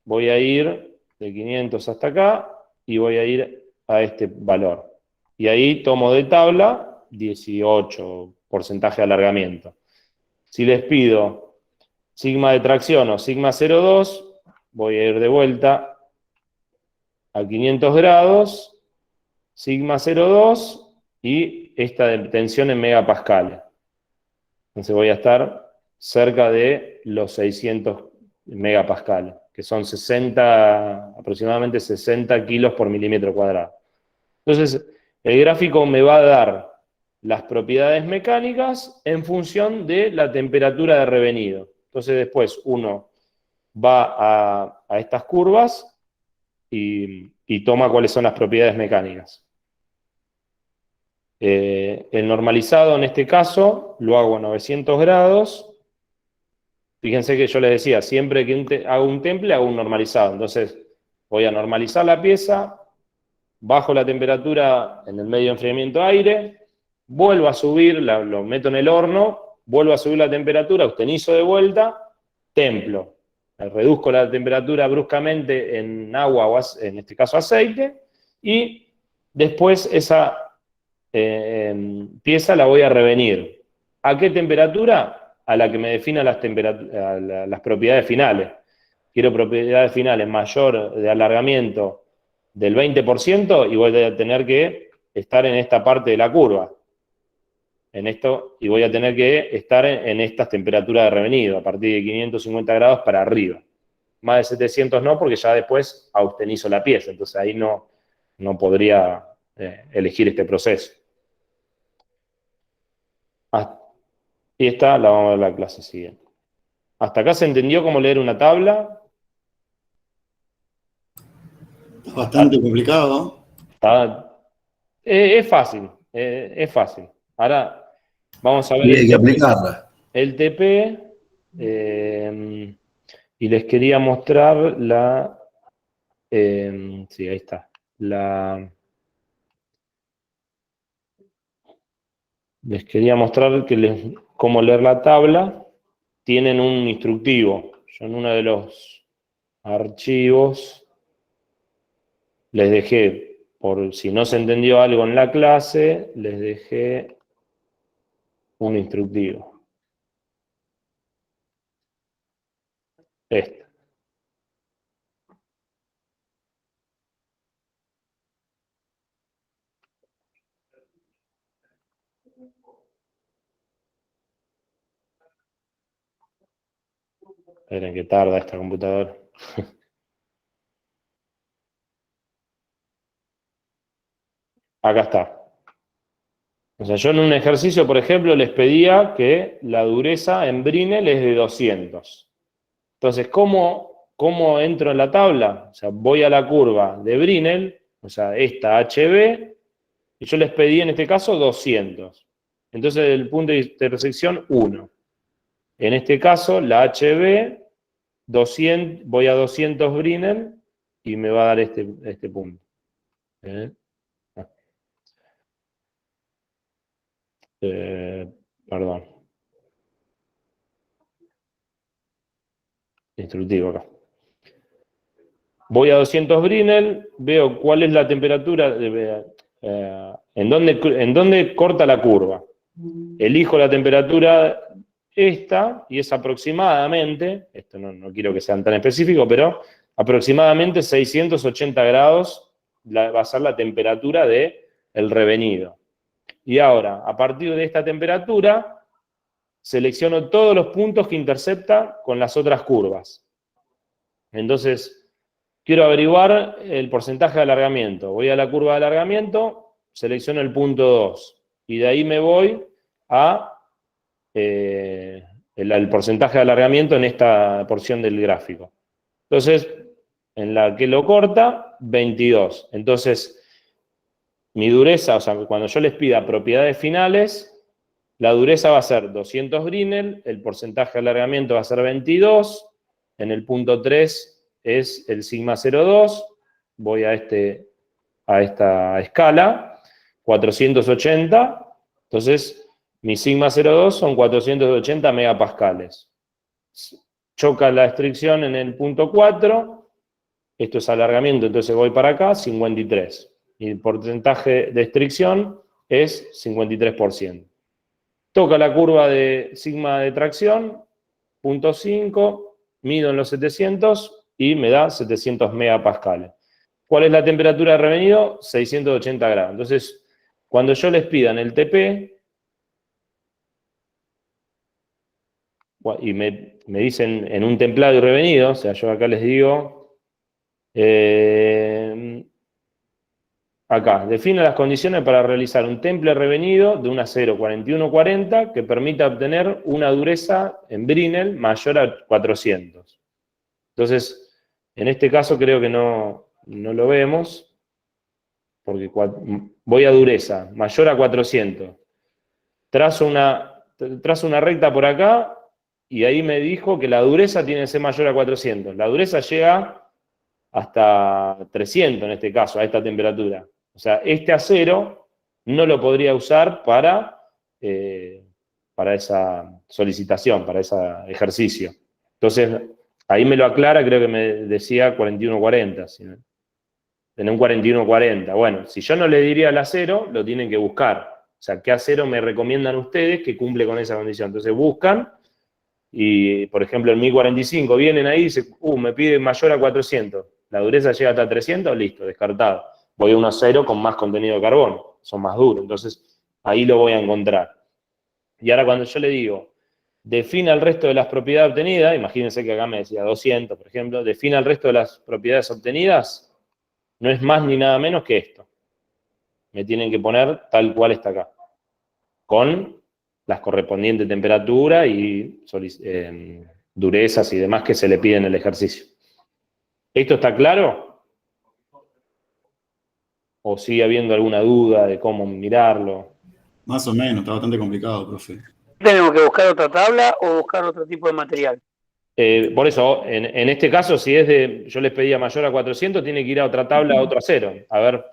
voy a ir de 500 hasta acá y voy a ir a este valor. Y ahí tomo de tabla 18 porcentaje de alargamiento. Si les pido sigma de tracción o sigma 0,2, voy a ir de vuelta a 500 grados, sigma 0,2 y esta de tensión en megapascales. Entonces voy a estar cerca de los 600 megapascales, que son aproximadamente 60 kilos por milímetro cuadrado. Entonces, el gráfico me va a dar las propiedades mecánicas en función de la temperatura de revenido. Entonces después uno va a estas curvas y toma cuáles son las propiedades mecánicas. El normalizado en este caso lo hago a 900 grados. Fíjense que yo les decía, siempre que hago un temple hago un normalizado. Entonces voy a normalizar la pieza, bajo la temperatura en el medio de enfriamiento aire, vuelvo a subir, lo meto en el horno, vuelvo a subir la temperatura, austenizo de vuelta, templo. Reduzco la temperatura bruscamente en agua o en este caso aceite, y después esa pieza la voy a revenir. ¿A qué temperatura? A la que me defina las propiedades finales. Quiero propiedades finales mayor de alargamiento del 20% y voy a tener que estar en esta parte de la curva. Y voy a tener que estar en estas temperaturas de revenido, a partir de 550 grados para arriba. Más de 700 no, porque ya después austenizo la pieza, entonces ahí no podría elegir este proceso. Y esta la vamos a ver en la clase siguiente. ¿Hasta acá se entendió cómo leer una tabla? Es bastante complicado. Es fácil, es fácil. Ahora vamos a ver Y hay que aplicarla. el TP, y les quería mostrar sí, ahí está. Les quería mostrar cómo leer la tabla. Tienen un instructivo. Yo en uno de los archivos les dejé, por si no se entendió algo en la clase, les dejé un instructivo. Este. Esperen que tarda esta computadora. Acá está. O sea, yo en un ejercicio, por ejemplo, les pedía que la dureza en Brinell es de 200. Entonces, ¿cómo entro en la tabla? O sea, voy a la curva de Brinell, o sea, esta HB, y yo les pedí en este caso 200. Entonces, el punto de intersección 1. En este caso, la HB, 200, voy a 200 Brinell y me va a dar este punto. Perdón. Instructivo acá. Voy a 200 Brinell, veo cuál es la temperatura, en dónde corta la curva. Elijo la temperatura esta, y es aproximadamente, esto no quiero que sean tan específicos, pero aproximadamente 680 grados va a ser la temperatura del revenido. Y ahora, a partir de esta temperatura, selecciono todos los puntos que intercepta con las otras curvas. Entonces, quiero averiguar el porcentaje de alargamiento. Voy a la curva de alargamiento, selecciono el punto 2, y de ahí me voy a el porcentaje de alargamiento en esta porción del gráfico. Entonces, en la que lo corta, 22. Entonces, mi dureza, o sea, cuando yo les pida propiedades finales, la dureza va a ser 200 Brinell, el porcentaje de alargamiento va a ser 22, en el punto 3 es el sigma 0,2, voy a esta escala, 480, entonces mi sigma 0,2 son 480 megapascales. Choca la estricción en el punto 4, esto es alargamiento, entonces voy para acá, 53. Y el porcentaje de estricción es 53%. Toca la curva de sigma de tracción, punto 5, mido en los 700 y me da 700 megapascales. ¿Cuál es la temperatura de revenido? 680 grados. Entonces, cuando yo les pidan el TP, y me dicen en un templado y revenido, o sea, yo acá les digo, acá, define las condiciones para realizar un temple revenido de un acero 4140 que permita obtener una dureza en Brinell mayor a 400. Entonces, en este caso creo que no lo vemos, porque voy a dureza mayor a 400. Trazo una recta por acá y ahí me dijo que la dureza tiene que ser mayor a 400. La dureza llega hasta 300 en este caso, a esta temperatura. O sea, este acero no lo podría usar para esa solicitación, para ese ejercicio. Entonces, ahí me lo aclara, creo que me decía 4140. ¿Sí? En un 4140. Bueno, si yo no le diría el acero, lo tienen que buscar. O sea, ¿qué acero me recomiendan ustedes que cumple con esa condición? Entonces buscan y, por ejemplo, en 1045 vienen ahí y dicen, me pide mayor a 400. La dureza llega hasta 300, listo, descartado. Voy a un acero con más contenido de carbono, son más duros, entonces ahí lo voy a encontrar. Y ahora cuando yo le digo, defina el resto de las propiedades obtenidas, imagínense que acá me decía 200, por ejemplo, defina el resto de las propiedades obtenidas, no es más ni nada menos que esto. Me tienen que poner tal cual está acá, con las correspondientes temperaturas y durezas y demás que se le piden en el ejercicio. ¿Esto está claro? ¿O sigue habiendo alguna duda de cómo mirarlo? Más o menos, está bastante complicado, profe. ¿Tenemos que buscar otra tabla o buscar otro tipo de material? Por eso, en este caso, si es yo les pedía mayor a 400, tiene que ir a otra tabla, a otro acero. A ver.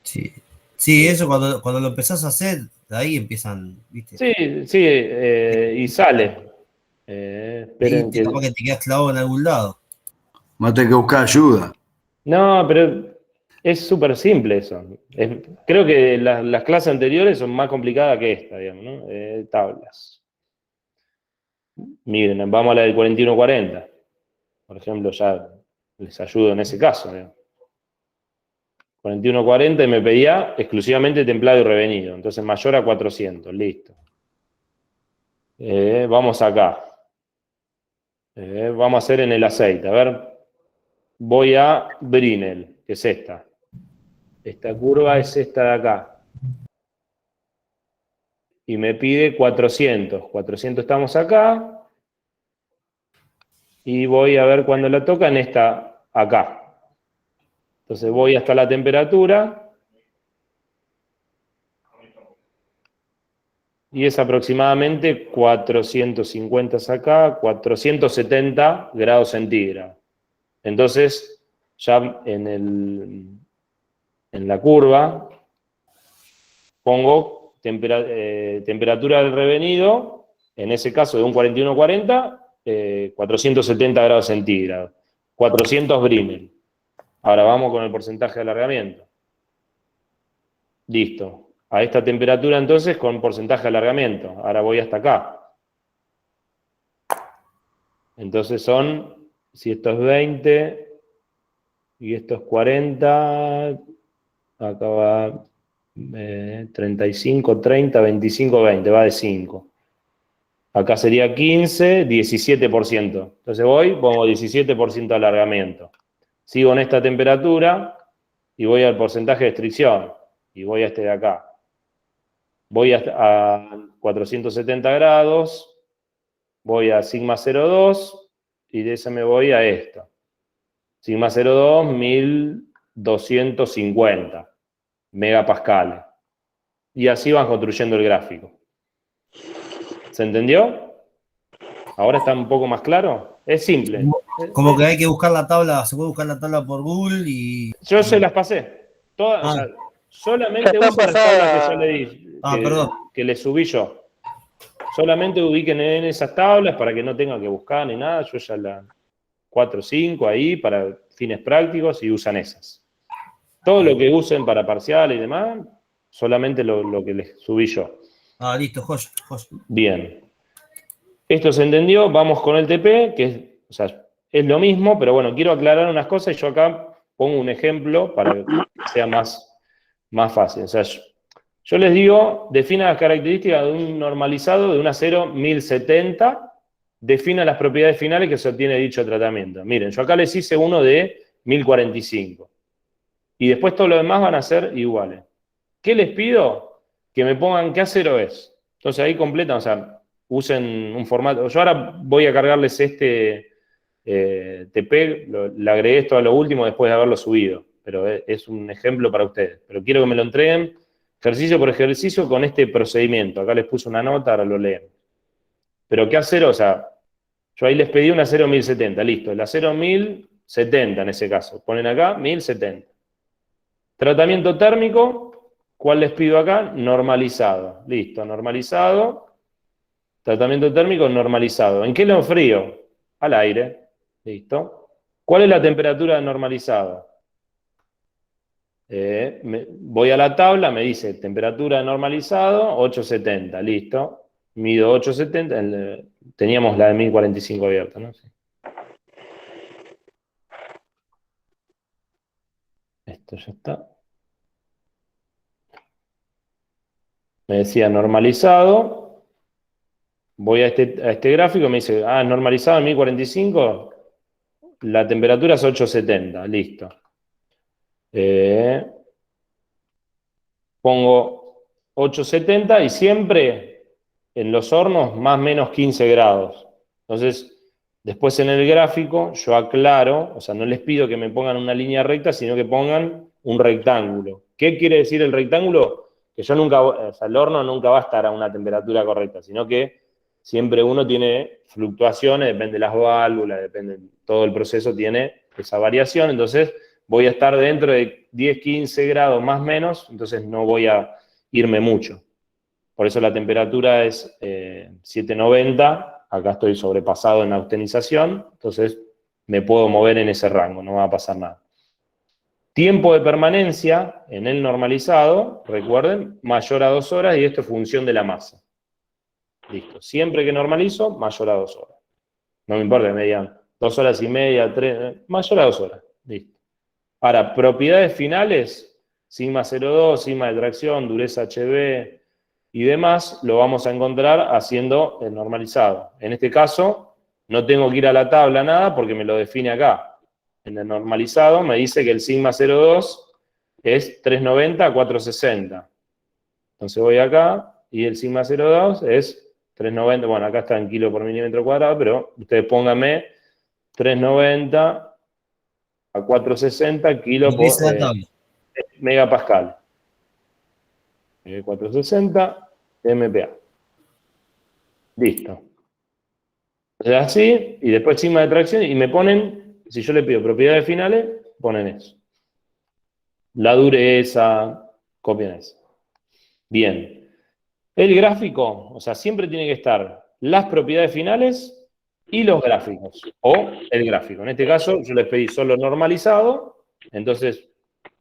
Sí, eso cuando lo empezás a hacer, de ahí empiezan, ¿viste? Sí, y sale. Esperen que... Capaz que te quedas clavado en algún lado. Vas a tener que buscar ayuda. No, pero es súper simple eso. Creo que las clases anteriores son más complicadas que esta, digamos, ¿no? Tablas. Miren, vamos a la del 4140. Por ejemplo, ya les ayudo en ese caso. 4140 y me pedía exclusivamente templado y revenido. Entonces mayor a 400, listo. Vamos acá. Vamos a hacer en el aceite. A ver, voy a Brinell, que es esta. Esta curva es esta de acá. Y me pide 400. 400 estamos acá. Y voy a ver cuando la toca en esta acá. Entonces voy hasta la temperatura. Y es aproximadamente 450 acá, 470 grados centígrados. Entonces, ya en la curva pongo temperatura del revenido, en ese caso de un 4140, 470 grados centígrados, 400 Brinell. Ahora vamos con el porcentaje de alargamiento. Listo. A esta temperatura entonces con porcentaje de alargamiento. Ahora voy hasta acá. Entonces son, si esto es 20 y esto es 40, acá va 35, 30, 25, 20, va de 5. Acá sería 15, 17%. Entonces pongo 17% de alargamiento. Sigo en esta temperatura y voy al porcentaje de estricción. Y voy a este de acá. Voy a 470 grados, voy a sigma 0,2 y de ese me voy a esto. Sigma 0,2, 1250 megapascales. Y así van construyendo el gráfico. ¿Se entendió? ¿Ahora está un poco más claro? Es simple. Como que hay que buscar la tabla, se puede buscar la tabla por Google y... Yo se las pasé. Todas, o sea, solamente Ya está usen las tablas que yo pasada. le di, perdón. que le subí yo. Solamente ubiquen en esas tablas para que no tengan que buscar ni nada. Yo ya las 4 o 5 ahí para fines prácticos y usan esas. Todo lo que usen para parcial y demás, solamente lo que les subí yo. Listo, joya. Bien. Esto se entendió. Vamos con el TP, que es, o sea, es lo mismo, pero bueno, quiero aclarar unas cosas y yo acá pongo un ejemplo para que sea más fácil. O sea, yo les digo, defina las características de un normalizado de un acero 1070, defina las propiedades finales que se obtiene dicho tratamiento. Miren, yo acá les hice uno de 1045. Y después todo lo demás van a ser iguales. ¿Qué les pido? Que me pongan qué acero es. Entonces ahí completan, o sea, usen un formato. Yo ahora voy a cargarles este TP, le agregué esto a lo último después de haberlo subido. Pero es un ejemplo para ustedes. Pero quiero que me lo entreguen ejercicio por ejercicio con este procedimiento. Acá les puse una nota, ahora lo leen. Pero ¿qué acero? O sea, yo ahí les pedí un acero 1070, listo. El acero 1070 en ese caso. Ponen acá 1070. Tratamiento térmico, ¿cuál les pido acá? Normalizado. Listo, normalizado. Tratamiento térmico normalizado. ¿En qué lo enfrío? Al aire. Listo. ¿Cuál es la temperatura normalizada? Voy a la tabla, me dice temperatura normalizado, 870. Listo. Mido 870. Teníamos la de 1045 abierta, ¿no? Sí. Esto ya está. Me decía normalizado. Voy a este gráfico, me dice, normalizado en 1045. La temperatura es 870. Listo. Pongo 870 y siempre en los hornos más o menos 15 grados. Entonces, después en el gráfico yo aclaro, o sea, no les pido que me pongan una línea recta, sino que pongan un rectángulo. ¿Qué quiere decir el rectángulo? Que yo nunca, o sea, el horno nunca va a estar a una temperatura correcta, sino que siempre uno tiene fluctuaciones, depende de las válvulas, depende, todo el proceso tiene esa variación, entonces voy a estar dentro de 10, 15 grados más o menos, entonces no voy a irme mucho. Por eso la temperatura es 790, acá estoy sobrepasado en la austenización, entonces me puedo mover en ese rango, no va a pasar nada. Tiempo de permanencia en el normalizado, recuerden, mayor a 2 horas y esto es función de la masa. Listo, siempre que normalizo, mayor a 2 horas. No me importa que me digan 2 horas y media, 3, mayor a 2 horas. Listo. Ahora, propiedades finales, sigma 0,2, sigma de tracción, dureza HB y demás, lo vamos a encontrar haciendo el normalizado. En este caso, no tengo que ir a la tabla nada porque me lo define acá. En el normalizado me dice que el sigma 0,2 es 390 a 460. Entonces voy acá y el sigma 0,2 es 390, bueno, acá está en kilo por milímetro cuadrado, pero ustedes pónganme 390 a 460 kilos por megapascal. 460 MPa. Listo. Entonces así, y después sigma de tracción, y me ponen, si yo le pido propiedades finales, ponen eso. La dureza, copian eso. Bien. El gráfico, o sea, siempre tiene que estar las propiedades finales y los gráficos, o el gráfico. En este caso, yo les pedí solo normalizado, entonces,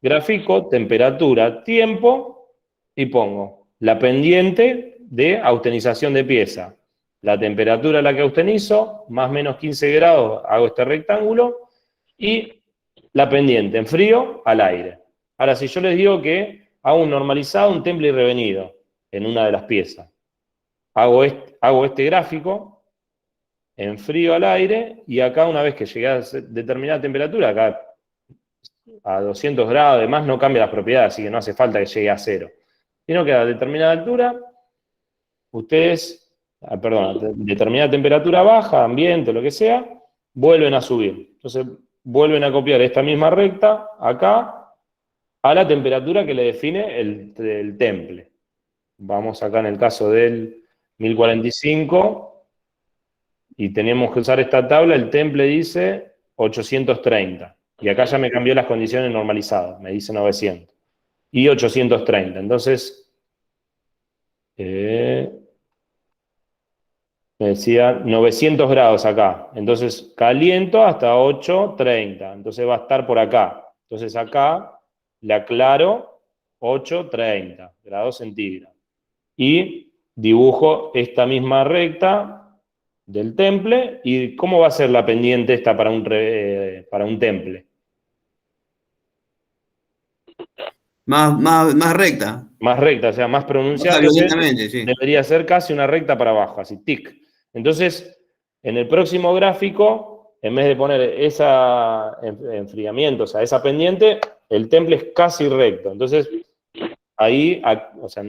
gráfico, temperatura, tiempo, y pongo la pendiente de austenización de pieza. La temperatura a la que austenizo, más o menos 15 grados, hago este rectángulo, y la pendiente en frío al aire. Ahora, si yo les digo que hago un normalizado, un temple y revenido en una de las piezas. Hago este gráfico, enfrío al aire, y acá una vez que llegué a determinada temperatura, acá a 200 grados, además no cambia las propiedades, así que no hace falta que llegue a 0. Sino que a determinada altura, ustedes, perdón, a determinada temperatura baja, ambiente, lo que sea, vuelven a subir. Entonces, vuelven a copiar esta misma recta, acá, a la temperatura que le define el temple. Vamos acá en el caso del 1045, y tenemos que usar esta tabla, el temple dice 830. Y acá ya me cambió las condiciones normalizadas, me dice 900. Y 830. Entonces, me decía 900 grados acá. Entonces, caliento hasta 830. Entonces va a estar por acá. Entonces acá le aclaro 830 grados centígrados. Y dibujo esta misma recta del temple. ¿Y cómo va a ser la pendiente esta para un temple? Más recta. Más recta, o sea, más pronunciada. Violentamente, sí. Debería ser casi una recta para abajo, así, tic. Entonces, en el próximo gráfico, en vez de poner ese enfriamiento, o sea, esa pendiente, el temple es casi recto. Entonces, ahí, o sea,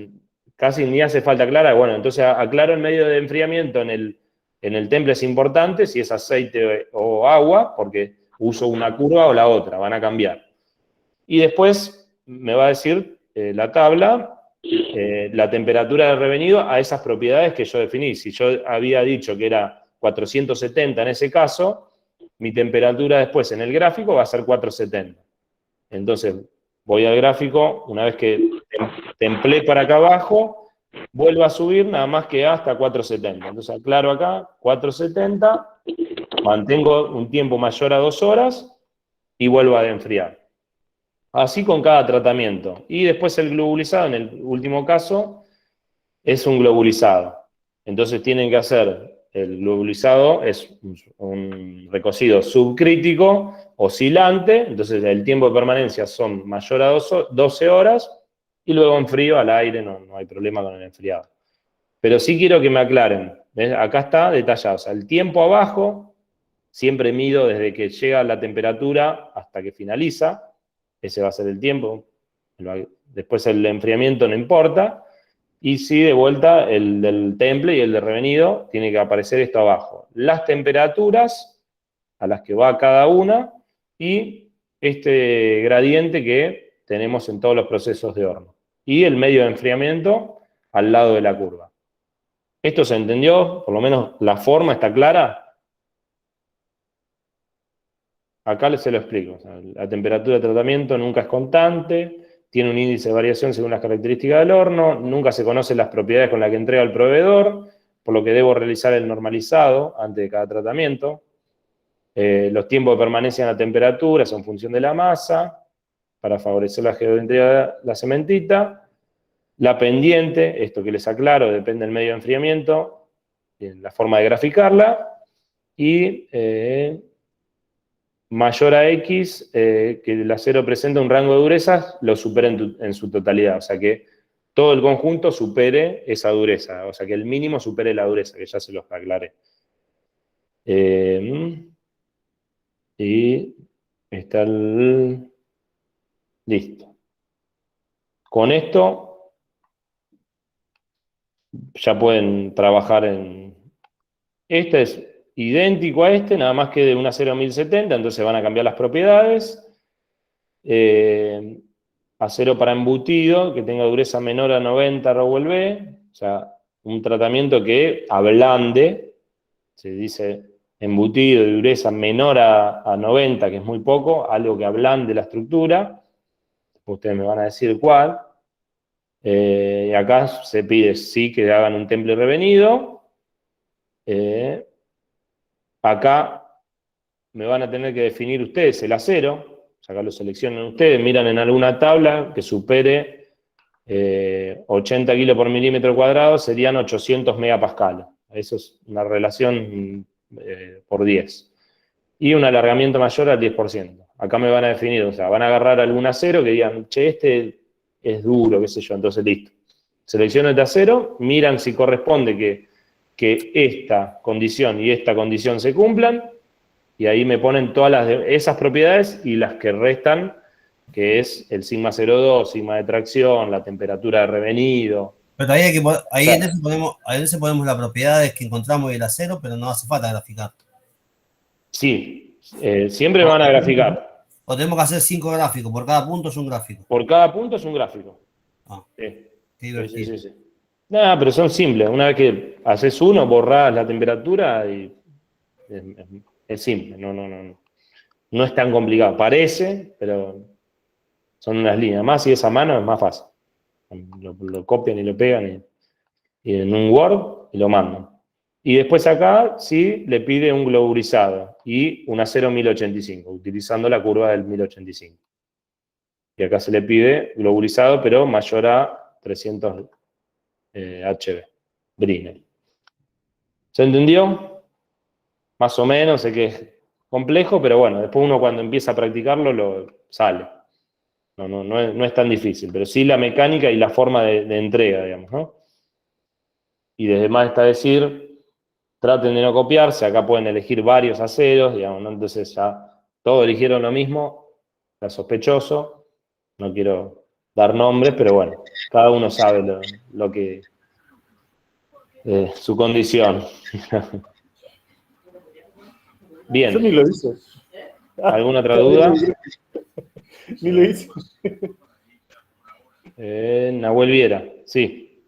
casi ni hace falta aclarar. Bueno, entonces aclaro el medio de enfriamiento en el temple, es importante, si es aceite o agua, porque uso una curva o la otra, van a cambiar. Y después me va a decir la tabla, la temperatura de revenido a esas propiedades que yo definí. Si yo había dicho que era 470 en ese caso, mi temperatura después en el gráfico va a ser 470. Entonces, voy al gráfico, una vez que templé para acá abajo, vuelvo a subir nada más que hasta 470. Entonces, aclaro acá, 470, mantengo un tiempo mayor a 2 horas y vuelvo a enfriar. Así con cada tratamiento. Y después el globulizado, en el último caso, es un globulizado. Entonces tienen que hacer, el globulizado es un recocido subcrítico, oscilante, entonces el tiempo de permanencia son mayor a 12 horas, y luego en frío, al aire, no hay problema con el enfriado. Pero sí quiero que me aclaren, ¿ves? Acá está detallado, o sea, el tiempo abajo, siempre mido desde que llega la temperatura hasta que finaliza. Ese va a ser el tiempo. Después el enfriamiento no importa. Y sí, de vuelta, el del temple y el de revenido, tiene que aparecer esto abajo. Las temperaturas a las que va cada una y este gradiente que tenemos en todos los procesos de horno. Y el medio de enfriamiento al lado de la curva. ¿Esto se entendió? Por lo menos la forma está clara. Acá se lo explico. O sea, la temperatura de tratamiento nunca es constante, tiene un índice de variación según las características del horno, nunca se conocen las propiedades con las que entrega el proveedor, por lo que debo realizar el normalizado antes de cada tratamiento. Los tiempos de permanencia en la temperatura son función de la masa, para favorecer la geometría de la cementita. La pendiente, esto que les aclaro, depende del medio de enfriamiento, la forma de graficarla, y mayor a X, que el acero presenta un rango de durezas, lo supera en su totalidad. O sea que todo el conjunto supere esa dureza. O sea que el mínimo supere la dureza, que ya se los aclaré. Y está el... Listo. Con esto ya pueden trabajar en... Este es idéntico a este, nada más que de un acero 1070, entonces van a cambiar las propiedades. Acero para embutido, que tenga dureza menor a 90 Rowell B, o sea, un tratamiento que ablande, se dice embutido de dureza menor a 90, que es muy poco, algo que ablande la estructura. Ustedes me van a decir cuál. Y acá se pide sí que hagan un temple revenido. Acá me van a tener que definir ustedes el acero. Acá lo seleccionan ustedes, miran en alguna tabla que supere 80 kilos por milímetro cuadrado, serían 800 megapascales. Eso es una relación por 10. Y un alargamiento mayor al 10%. Acá me van a definir, o sea, van a agarrar algún acero que digan, che, es duro, qué sé yo, entonces listo. Selecciono el de acero, miran si corresponde que esta condición y esta condición se cumplan, y ahí me ponen todas esas propiedades y las que restan, que es el sigma 0,2, sigma de tracción, la temperatura de revenido. Pero ahí, ahí Claro. en ese ponemos las propiedades que encontramos del acero, pero no hace falta graficar. Sí, siempre van a graficar. O tenemos que hacer 5 gráficos, por cada punto es un gráfico. Por cada punto es un gráfico. Ah, Sí. qué Sí, divertido. sí. Nada, pero son simples. Una vez que haces uno, borrás la temperatura y es simple. No es tan complicado. Parece, pero son unas líneas. Más si es a mano es más fácil. Lo copian y lo pegan y en un Word y lo mandan. Y después acá sí le pide un globurizado y un acero 1085, utilizando la curva del 1085. Y acá se le pide globurizado, pero mayor a 300 HB, Brinell. ¿Se entendió? Más o menos, sé que es complejo, pero bueno, después uno cuando empieza a practicarlo lo sale. No es tan difícil, pero sí la mecánica y la forma de entrega, digamos, ¿no? Y desde más está decir, traten de no copiarse, acá pueden elegir varios aceros, digamos, ¿no? Entonces ya todos eligieron lo mismo, está sospechoso, no quiero dar nombres, pero bueno, cada uno sabe lo que su condición. Bien. Yo ni lo hice. ¿Alguna otra duda? Ni lo hice. Nahuel Viera, sí.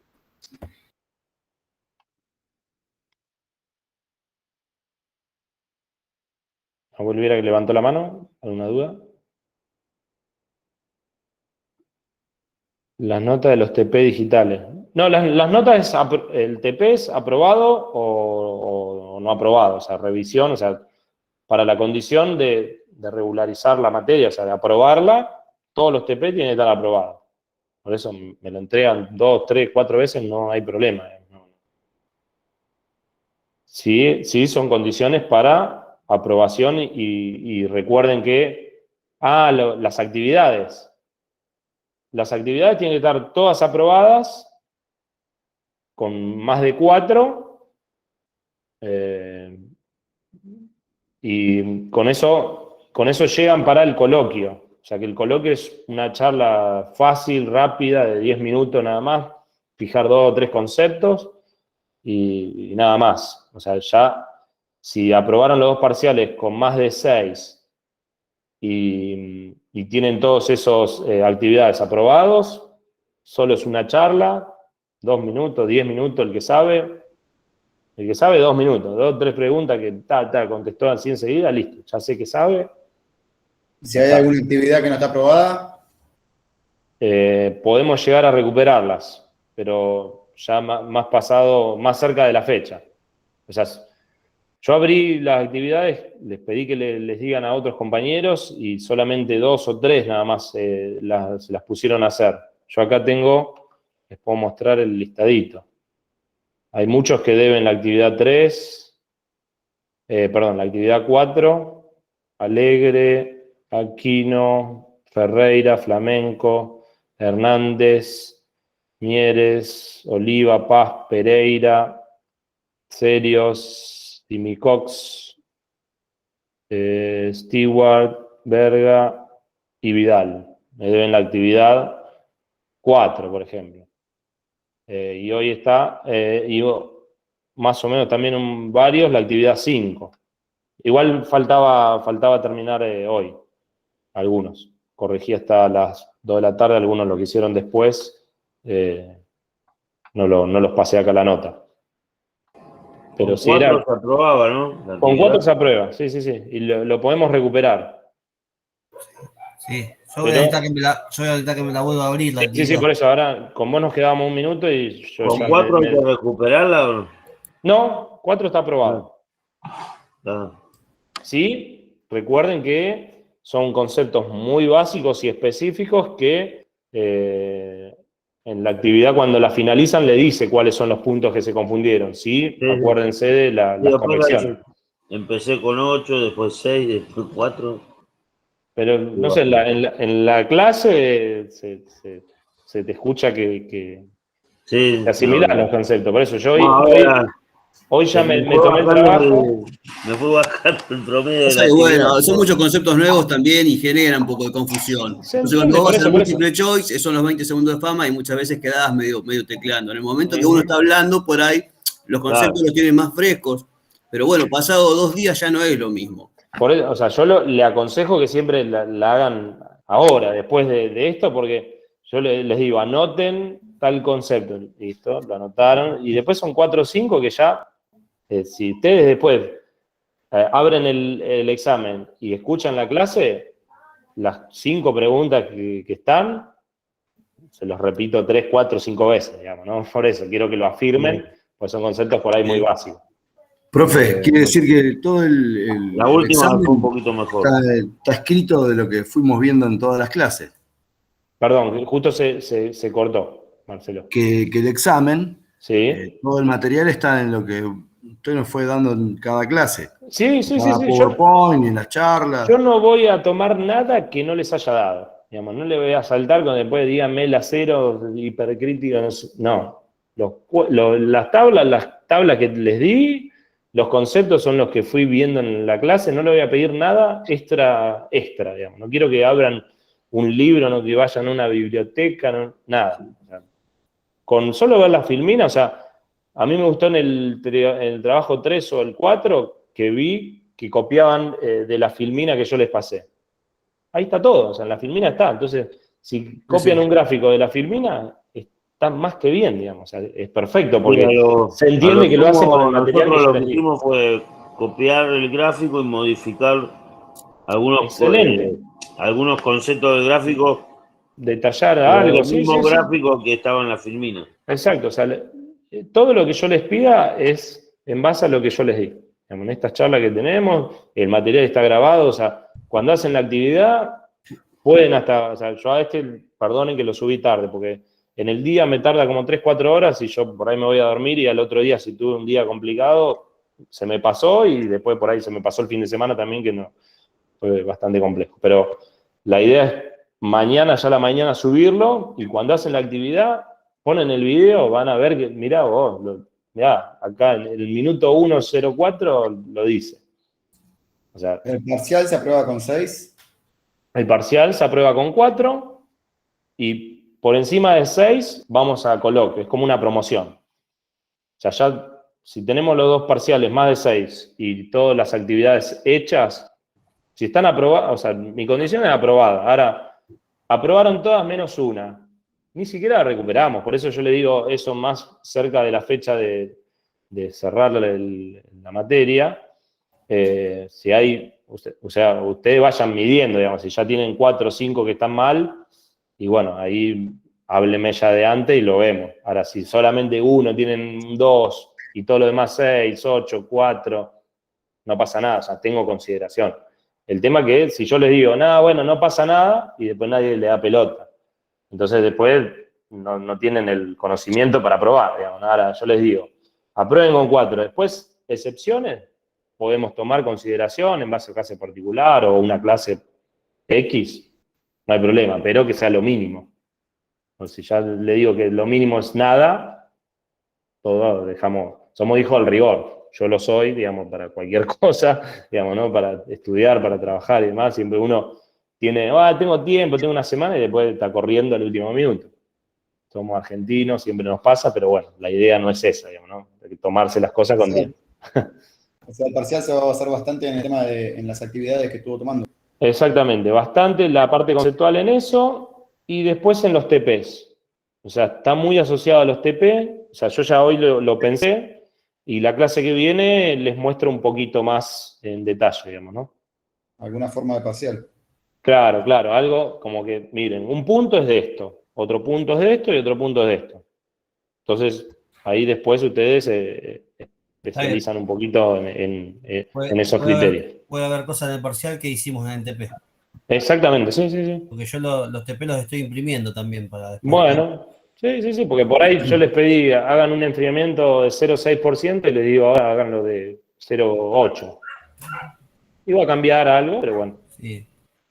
Nahuel Viera que levantó la mano. ¿Alguna duda? Las notas de los TP digitales. No, las notas, el TP es aprobado o no aprobado, o sea, revisión, o sea, para la condición de regularizar la materia, o sea, de aprobarla, todos los TP tienen que estar aprobados. Por eso me lo entregan 2, 3, 4 veces, no hay problema. Sí, son condiciones para aprobación y recuerden que, las actividades. Las actividades tienen que estar todas aprobadas con más de 4 y con eso llegan para el coloquio. O sea que el coloquio es una charla fácil, rápida, de 10 minutos nada más, fijar 2 o 3 conceptos y nada más. O sea, ya si aprobaron los 2 parciales con más de 6 y tienen todos esos actividades aprobados, solo es una charla, 2 minutos, 10 minutos, el que sabe 2 minutos, 2 o 3 preguntas que contestó así enseguida, listo, ya sé que sabe. Si hay alguna actividad que no está aprobada, Podemos llegar a recuperarlas, pero ya más pasado, más cerca de la fecha. O sea, yo abrí las actividades, les pedí que les digan a otros compañeros y solamente 2 o 3 nada más se las pusieron a hacer. Yo acá les puedo mostrar el listadito. Hay muchos que deben la actividad 3, la actividad 4, Alegre, Aquino, Ferreira, Flamenco, Hernández, Mieres, Oliva, Paz, Pereira, Serios, Timicox, Stewart, Berga y Vidal. Me deben la actividad 4, por ejemplo. Y hoy está, más o menos también varios, la actividad 5. Igual faltaba terminar hoy, algunos. Corregí hasta las 2 de la tarde, algunos lo que hicieron después, no los pasé acá la nota. Pero con si era... 4 se aprobaba, ¿no? Con 4 se aprueba, sí. Y lo podemos recuperar. Sí, yo voy a evitar que me la vuelva a abrir. Sí, por eso ahora con vos nos quedábamos un minuto y yo ¿Con ya 4 hay que recuperarla o no? No, 4 está aprobado. Ah. Sí, recuerden que son conceptos muy básicos y específicos que en la actividad cuando la finalizan le dice cuáles son los puntos que se confundieron. Sí, acuérdense de las correcciones. Empecé con 8, después 6, después 4. Pero no sé, en la clase se te escucha que Sí, asimilas los conceptos. Por eso yo no, hoy ya me tomé el trabajo. Me fui bajando el promedio de Pasa la que, bueno, actividad. son muchos conceptos nuevos también y generan un poco de confusión. Se Entonces, entiende, cuando vos por vas eso, al por eso. múltiple choice, son los 20 segundos de fama y muchas veces quedás medio tecleando. En el momento que Ujú. uno está hablando, por ahí, los conceptos Claro. los tienen más frescos. Pero bueno, pasado 2 días ya no es lo mismo. Por eso, o sea, yo le aconsejo que siempre la hagan ahora, después de esto, porque yo les digo, anoten tal concepto. Listo, lo anotaron. Y después son 4 o 5 que ya, si ustedes después abren el examen y escuchan la clase, las 5 preguntas que están, se los repito 3, 4, 5 veces, digamos, ¿no? Por eso quiero que lo afirmen, pues son conceptos por ahí muy básicos. Profe, quiere decir que todo el La última fue un examen poquito mejor. está escrito de lo que fuimos viendo en todas las clases. Perdón, justo se cortó, Marcelo. Que el examen, Sí. todo el material está en lo que usted nos fue dando en cada clase. Sí, sí, sí, Cada sí. PowerPoint, en las charlas. Yo no voy a tomar nada que no les haya dado. Digamos, no le voy a saltar cuando después díganme la cero, hipercrítica, no. Las tablas que les di, los conceptos son los que fui viendo en la clase, no le voy a pedir nada extra, digamos. No quiero que abran un libro, no que vayan a una biblioteca, nada. O sea, con solo ver la filmina, o sea, a mí me gustó en el trabajo 3 o el 4 que vi que copiaban de la filmina que yo les pasé. Ahí está todo, o sea, en la filmina está. Entonces, si copian un gráfico de la filmina, está más que bien, digamos. O sea, es perfecto, porque se entiende que lo hacen con el material que nosotros yo lo que les di. hicimos fue copiar el gráfico y modificar Excelente. algunos conceptos de gráficos, Detallar pero algo, los sí, mismos sí, sí. gráficos que estaban en la filmina. Exacto, o sea, todo lo que yo les pida es en base a lo que yo les di. En estas charlas que tenemos, el material está grabado, o sea, cuando hacen la actividad, pueden hasta, o sea, yo a perdonen que lo subí tarde, porque en el día me tarda como 3, 4 horas y yo por ahí me voy a dormir y al otro día, si tuve un día complicado, se me pasó y después por ahí se me pasó el fin de semana también, que no, fue bastante complejo. Pero la idea es mañana, ya a la mañana, subirlo y cuando hacen la actividad, ponen el video, van a ver que, mirá vos, mirá, acá en el minuto 1:04 lo dice. O sea, ¿El parcial se aprueba con 6? el parcial se aprueba con 4 y por encima de 6 vamos a coloquio, es como una promoción. O sea, ya si tenemos los dos parciales más de 6 y todas las actividades hechas, si están aprobadas, o sea, mi condición es aprobada. Ahora, aprobaron todas menos una. Ni siquiera la recuperamos, por eso yo le digo eso más cerca de la fecha de cerrar la materia. Si hay, o sea, ustedes vayan midiendo, digamos, si ya tienen 4 o 5 que están mal, y bueno, ahí hábleme ya de antes y lo vemos. Ahora, si solamente uno tienen 2 y todo lo demás 6, 8, 4, no pasa nada, o sea, tengo consideración. El tema que es, si yo les digo, nada, bueno, no pasa nada, y después nadie le da pelota. Entonces después no tienen el conocimiento para aprobar, digamos. Ahora yo les digo, aprueben con 4. Después, excepciones, podemos tomar consideración en base a clase particular o una clase X, no hay problema, pero que sea lo mínimo. O si ya le digo que lo mínimo es nada, todo dejamos, somos hijos del rigor. Yo lo soy, digamos, para cualquier cosa, digamos, ¿no? Para estudiar, para trabajar y demás, siempre uno tiene, tengo tiempo, tengo una semana y después está corriendo al último minuto. Somos argentinos, siempre nos pasa, pero bueno, la idea no es esa, digamos, ¿no? Hay que tomarse las cosas con tiempo. O sea, el parcial se va a basar bastante en el tema en las actividades que estuvo tomando. Exactamente, bastante la parte conceptual en eso y después en los TPs. O sea, está muy asociado a los TP, o sea, yo ya hoy lo pensé y la clase que viene les muestro un poquito más en detalle, digamos, ¿no? ¿Alguna forma de parcial? Claro, claro, algo como que, miren, un punto es de esto, otro punto es de esto y otro punto es de esto. Entonces, ahí después ustedes especializan un poquito en esos criterios. Puede haber cosas en el parcial que hicimos en el TP. Exactamente, sí, sí, sí. Porque yo los TP los estoy imprimiendo también para después. Bueno, sí, porque por ahí yo les pedí, hagan un enfriamiento de 0,6% y les digo, ahora háganlo de 0,8. Iba a cambiar algo, pero bueno. Sí.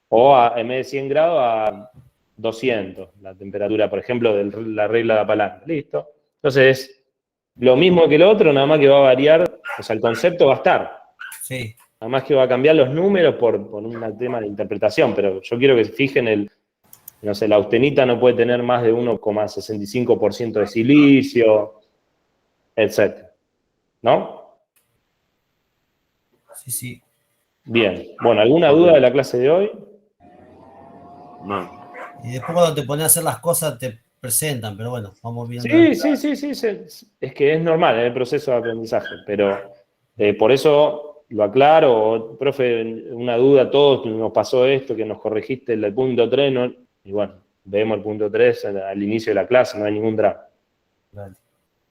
O en vez de 100 grados a 200, la temperatura, por ejemplo, de la regla de la palanca. Listo. Entonces, lo mismo que el otro, nada más que va a variar, o sea, el concepto va a estar. Sí. Nada más que va a cambiar los números por un tema de interpretación, pero yo quiero que se fijen no sé, la austenita no puede tener más de 1,65% de silicio, etc. ¿No? Sí, sí. Bien. Bueno, ¿alguna duda de la clase de hoy? No. Y después cuando te pones a hacer las cosas te presentan, pero bueno, vamos viendo. Sí. Es que es normal en el proceso de aprendizaje, pero por eso lo aclaro, profe, una duda a todos, nos pasó esto, que nos corregiste el punto 3, ¿no? Y bueno, vemos el punto 3 al inicio de la clase, no hay ningún drama. Vale.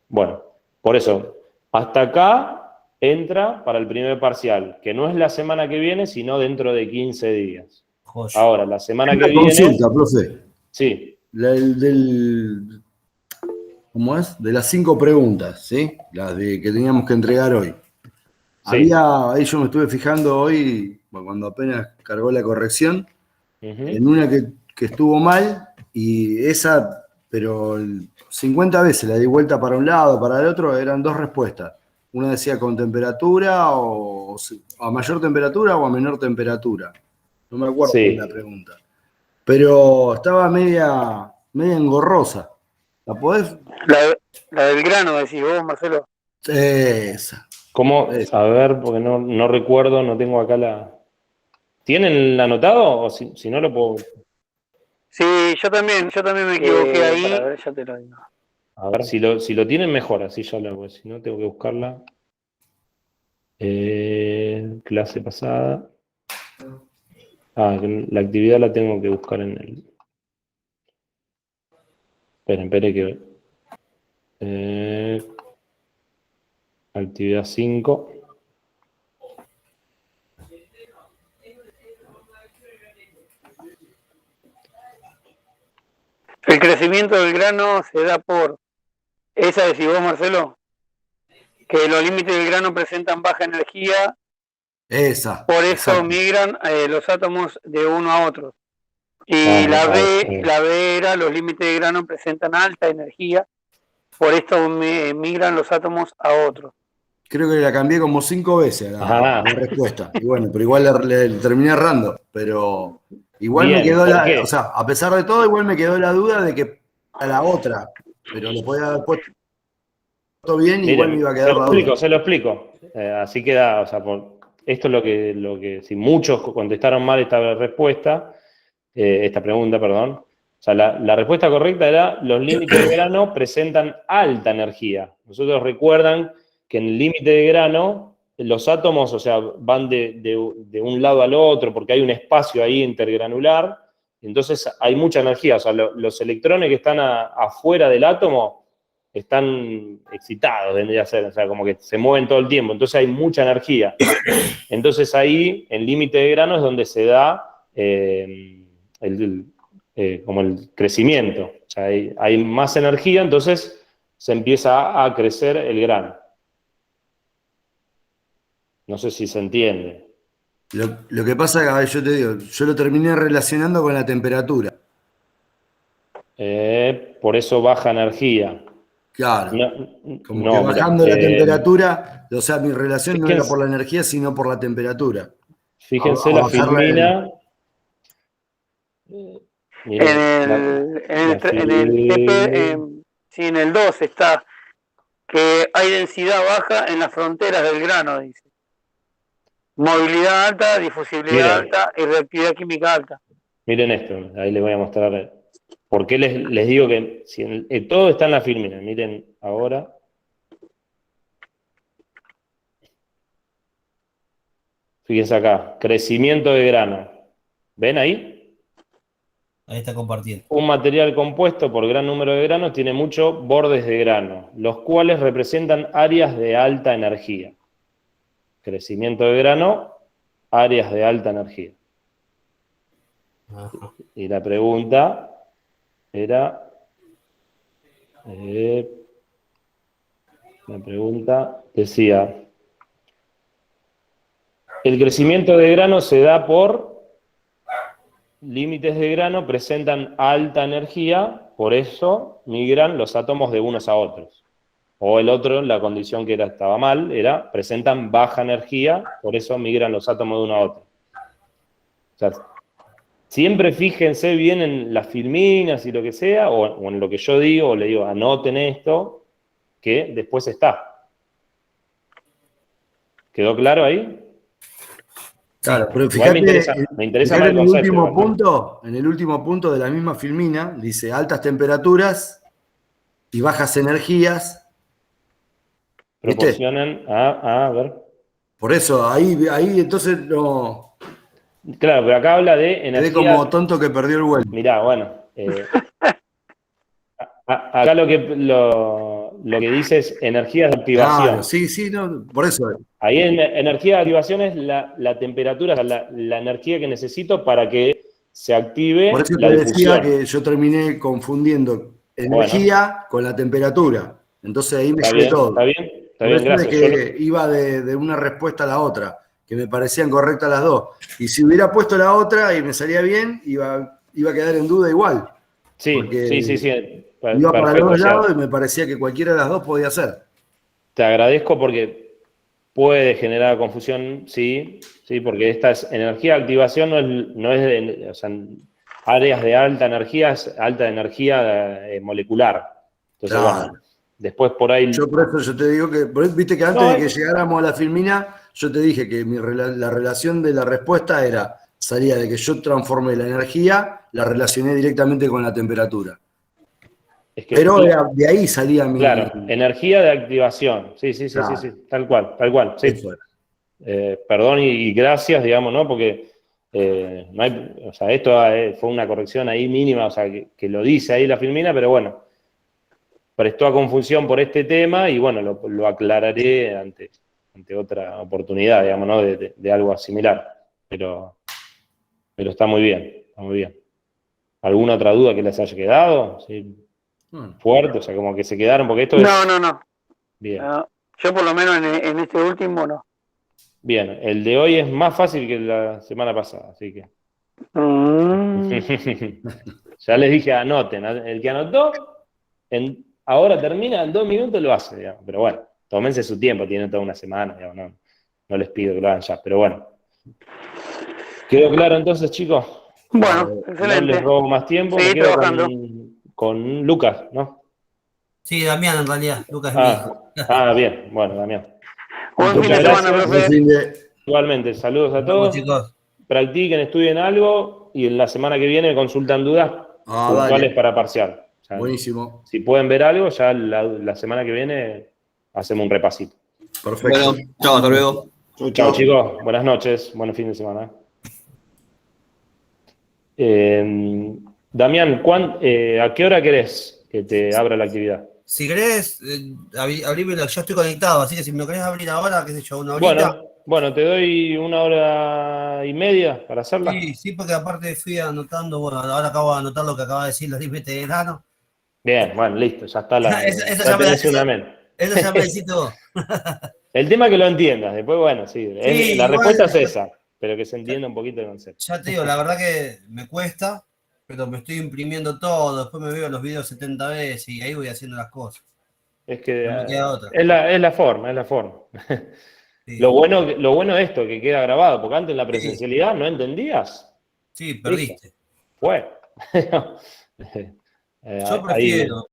Bueno, por eso, hasta acá entra para el primer parcial, que no es la semana que viene, sino dentro de 15 días. Joya. Ahora, la semana que Una viene... consulta, profe. Sí, ¿Cómo es? De las 5 preguntas, ¿sí? Las que teníamos que entregar hoy. sí. Ahí yo me estuve fijando hoy, bueno, cuando apenas cargó la corrección, Ujú. en una que estuvo mal, y esa, pero 50 veces la di vuelta para un lado, para el otro, eran 2 respuestas. Una decía con temperatura, o a mayor temperatura o a menor temperatura. No me acuerdo Sí. de la pregunta. Pero estaba media engorrosa. ¿La podés? La del grano, decís vos, Marcelo. Esa. ¿Cómo? A ver, porque no recuerdo, no tengo acá la... ¿Tienen anotado? O si no lo puedo... Sí, yo también me equivoqué ahí. Para ver, ya te lo digo. A ver, si lo tienen mejor, así ya lo hago. Si no, tengo que buscarla. Clase pasada. La actividad la tengo que buscar en el... Esperen que... actividad 5. El crecimiento del grano se da por, esa decís vos, Marcelo, que los límites del grano presentan baja energía, Esa. por eso exacto. migran los átomos de uno a otro. Y la B era, los límites de grano presentan alta energía, por esto migran los átomos a otro. Creo que la cambié como 5 veces Ajá. la respuesta. Y bueno, pero igual le terminé errando. Pero igual Bien, me quedó ¿por qué? o sea, a pesar de todo, igual me quedó la duda de que a la otra. Pero lo podía haber puesto bien y igual me Miren, iba a quedar la duda. se lo explico. Así queda, o sea, esto es lo que si muchos contestaron mal esta respuesta, esta pregunta, perdón. O sea, la respuesta correcta era: los límites de grano presentan alta energía. Nosotros recuerdan que en el límite de grano, los átomos, o sea, van de un lado al otro porque hay un espacio ahí intergranular, entonces hay mucha energía. O sea, los electrones que están afuera del átomo están excitados, vendría a ser, o sea, como que se mueven todo el tiempo, entonces hay mucha energía. Entonces ahí, en límite de grano, es donde se da como el crecimiento. O sea, hay más energía, entonces se empieza a crecer el grano. No sé si se entiende. Lo que pasa es que, yo te digo, yo lo terminé relacionando con la temperatura. Por eso baja energía. Claro. Como No, que mira, bajando la temperatura, o sea, mi relación no era fíjense, por la energía, sino por la temperatura. fíjense A la bajarla filmina. Miren, En el 2 está que hay densidad baja en las fronteras del grano, dice. Movilidad alta, difusibilidad alta y reactividad química alta. Miren esto, ahí les voy a mostrar por qué les digo que todo está en la filmina. Miren ahora. Fíjense acá, crecimiento de grano. ¿Ven ahí? Ahí está compartiendo. Un material compuesto por gran número de granos tiene muchos bordes de grano, los cuales representan áreas de alta energía. Crecimiento de grano, áreas de alta energía. Ajá. Y la pregunta era... la pregunta decía... El crecimiento de grano se da por límites de grano presentan alta energía, por eso migran los átomos de unos a otros. O el otro, la condición que estaba mal, era presentan baja energía, por eso migran los átomos de uno a otro. O sea, siempre fíjense bien en las filminas y lo que sea, o en lo que yo digo, o le digo, anoten esto, que después está. ¿Quedó claro ahí? Claro, pero Igual fíjate, me interesa fíjate más el en el concepto. último ¿no? punto, en el último punto de la misma filmina, dice altas temperaturas y bajas energías. ¿Viste? Proporcionan a ver. Por eso, ahí entonces no. Claro, pero acá habla de Quedé energía. como tonto que perdió el vuelo. Mirá, bueno. Acá lo que dice es energías de activación. Claro, sí, no, por eso. Ahí en energía de activación es la temperatura, o sea, la energía que necesito para que se active Por eso la te decía difusión. que yo terminé confundiendo energía con la temperatura. Entonces ahí me Está llevé bien, todo. está bien, Por eso gracias. es que iba de una respuesta a la otra, que me parecían correctas las dos. Y si hubiera puesto la otra y me salía bien, iba a quedar en duda igual. Sí, Porque sí. Iba para los Perfecto. dos lados y me parecía que cualquiera de las dos podía ser. Te agradezco porque puede generar confusión, sí, porque esta es energía de activación, no es de, o sea, áreas de alta energía, es alta energía molecular. Entonces, Claro. bueno, después por ahí. Por eso yo te digo que, viste que antes No, de que llegáramos a la filmina, yo te dije que la relación de la respuesta salía de que yo transformé la energía, la relacioné directamente con la temperatura. es que, Pero de ahí salía mi. Claro, energía de activación. Sí, Claro. sí, tal cual, sí. Eso era. Perdón y gracias, digamos, ¿no? Porque no hay, o sea, esto fue una corrección ahí mínima, o sea, que lo dice ahí la filmina, pero bueno, prestó a confusión por este tema y bueno, lo aclararé ante otra oportunidad, digamos, ¿no? De algo similar. Pero está muy bien, está muy bien. ¿Alguna otra duda que les haya quedado? ¿Sí? Fuerte, o sea, como que se quedaron, porque esto es. No. Bien. No, yo por lo menos en este último no. Bien, el de hoy es más fácil que la semana pasada, así que. Ya les dije, anoten. El que anotó, ahora termina, en 2 minutos lo hace, digamos. Pero bueno, tómense su tiempo, tienen toda una semana, digamos, no les pido que lo hagan ya, pero bueno. ¿Quedó claro entonces, chicos? Bueno, No excelente. les robo más tiempo, Sí, me quedo trabajando. con Lucas, ¿no? Sí, Damián, en realidad. Lucas es mi hijo. Bien, bueno, Damián. Buen fin de Muchas semana, gracias. profe. Igualmente, saludos a Nos vemos, todos. chicos. Practiquen, estudien algo y en la semana que viene consultan dudas puntuales Dale. para parcial. O sea, Buenísimo. si pueden ver algo, ya la semana que viene hacemos un repasito. Perfecto. Bueno, chao, hasta luego. Chao, chicos. Buenas noches. Buen fin de semana. Damián, ¿a qué hora querés que te abra la actividad? Si querés, abrímelo, yo estoy conectado, así que si me lo querés abrir ahora, qué sé yo, una horita. Bueno, te doy 1 hora y media para hacerla. Sí, porque aparte fui anotando, bueno, ahora acabo de anotar lo que acaba de decir los límites de grano. Bien, bueno, listo, ya está Eso ya tenés una mente. Eso ya me decís todo. El tema es que lo entiendas, después, bueno, sí, la igual, respuesta es esa, pero que se entienda un poquito el concepto. Ya te digo, la verdad que me cuesta, pero me estoy imprimiendo todo, después me veo los videos 70 veces y ahí voy haciendo las cosas. Es que No me queda otra. es la forma. Sí. Lo bueno de esto, que queda grabado, porque antes en la presencialidad no entendías. Sí, perdiste. Fue. Yo prefiero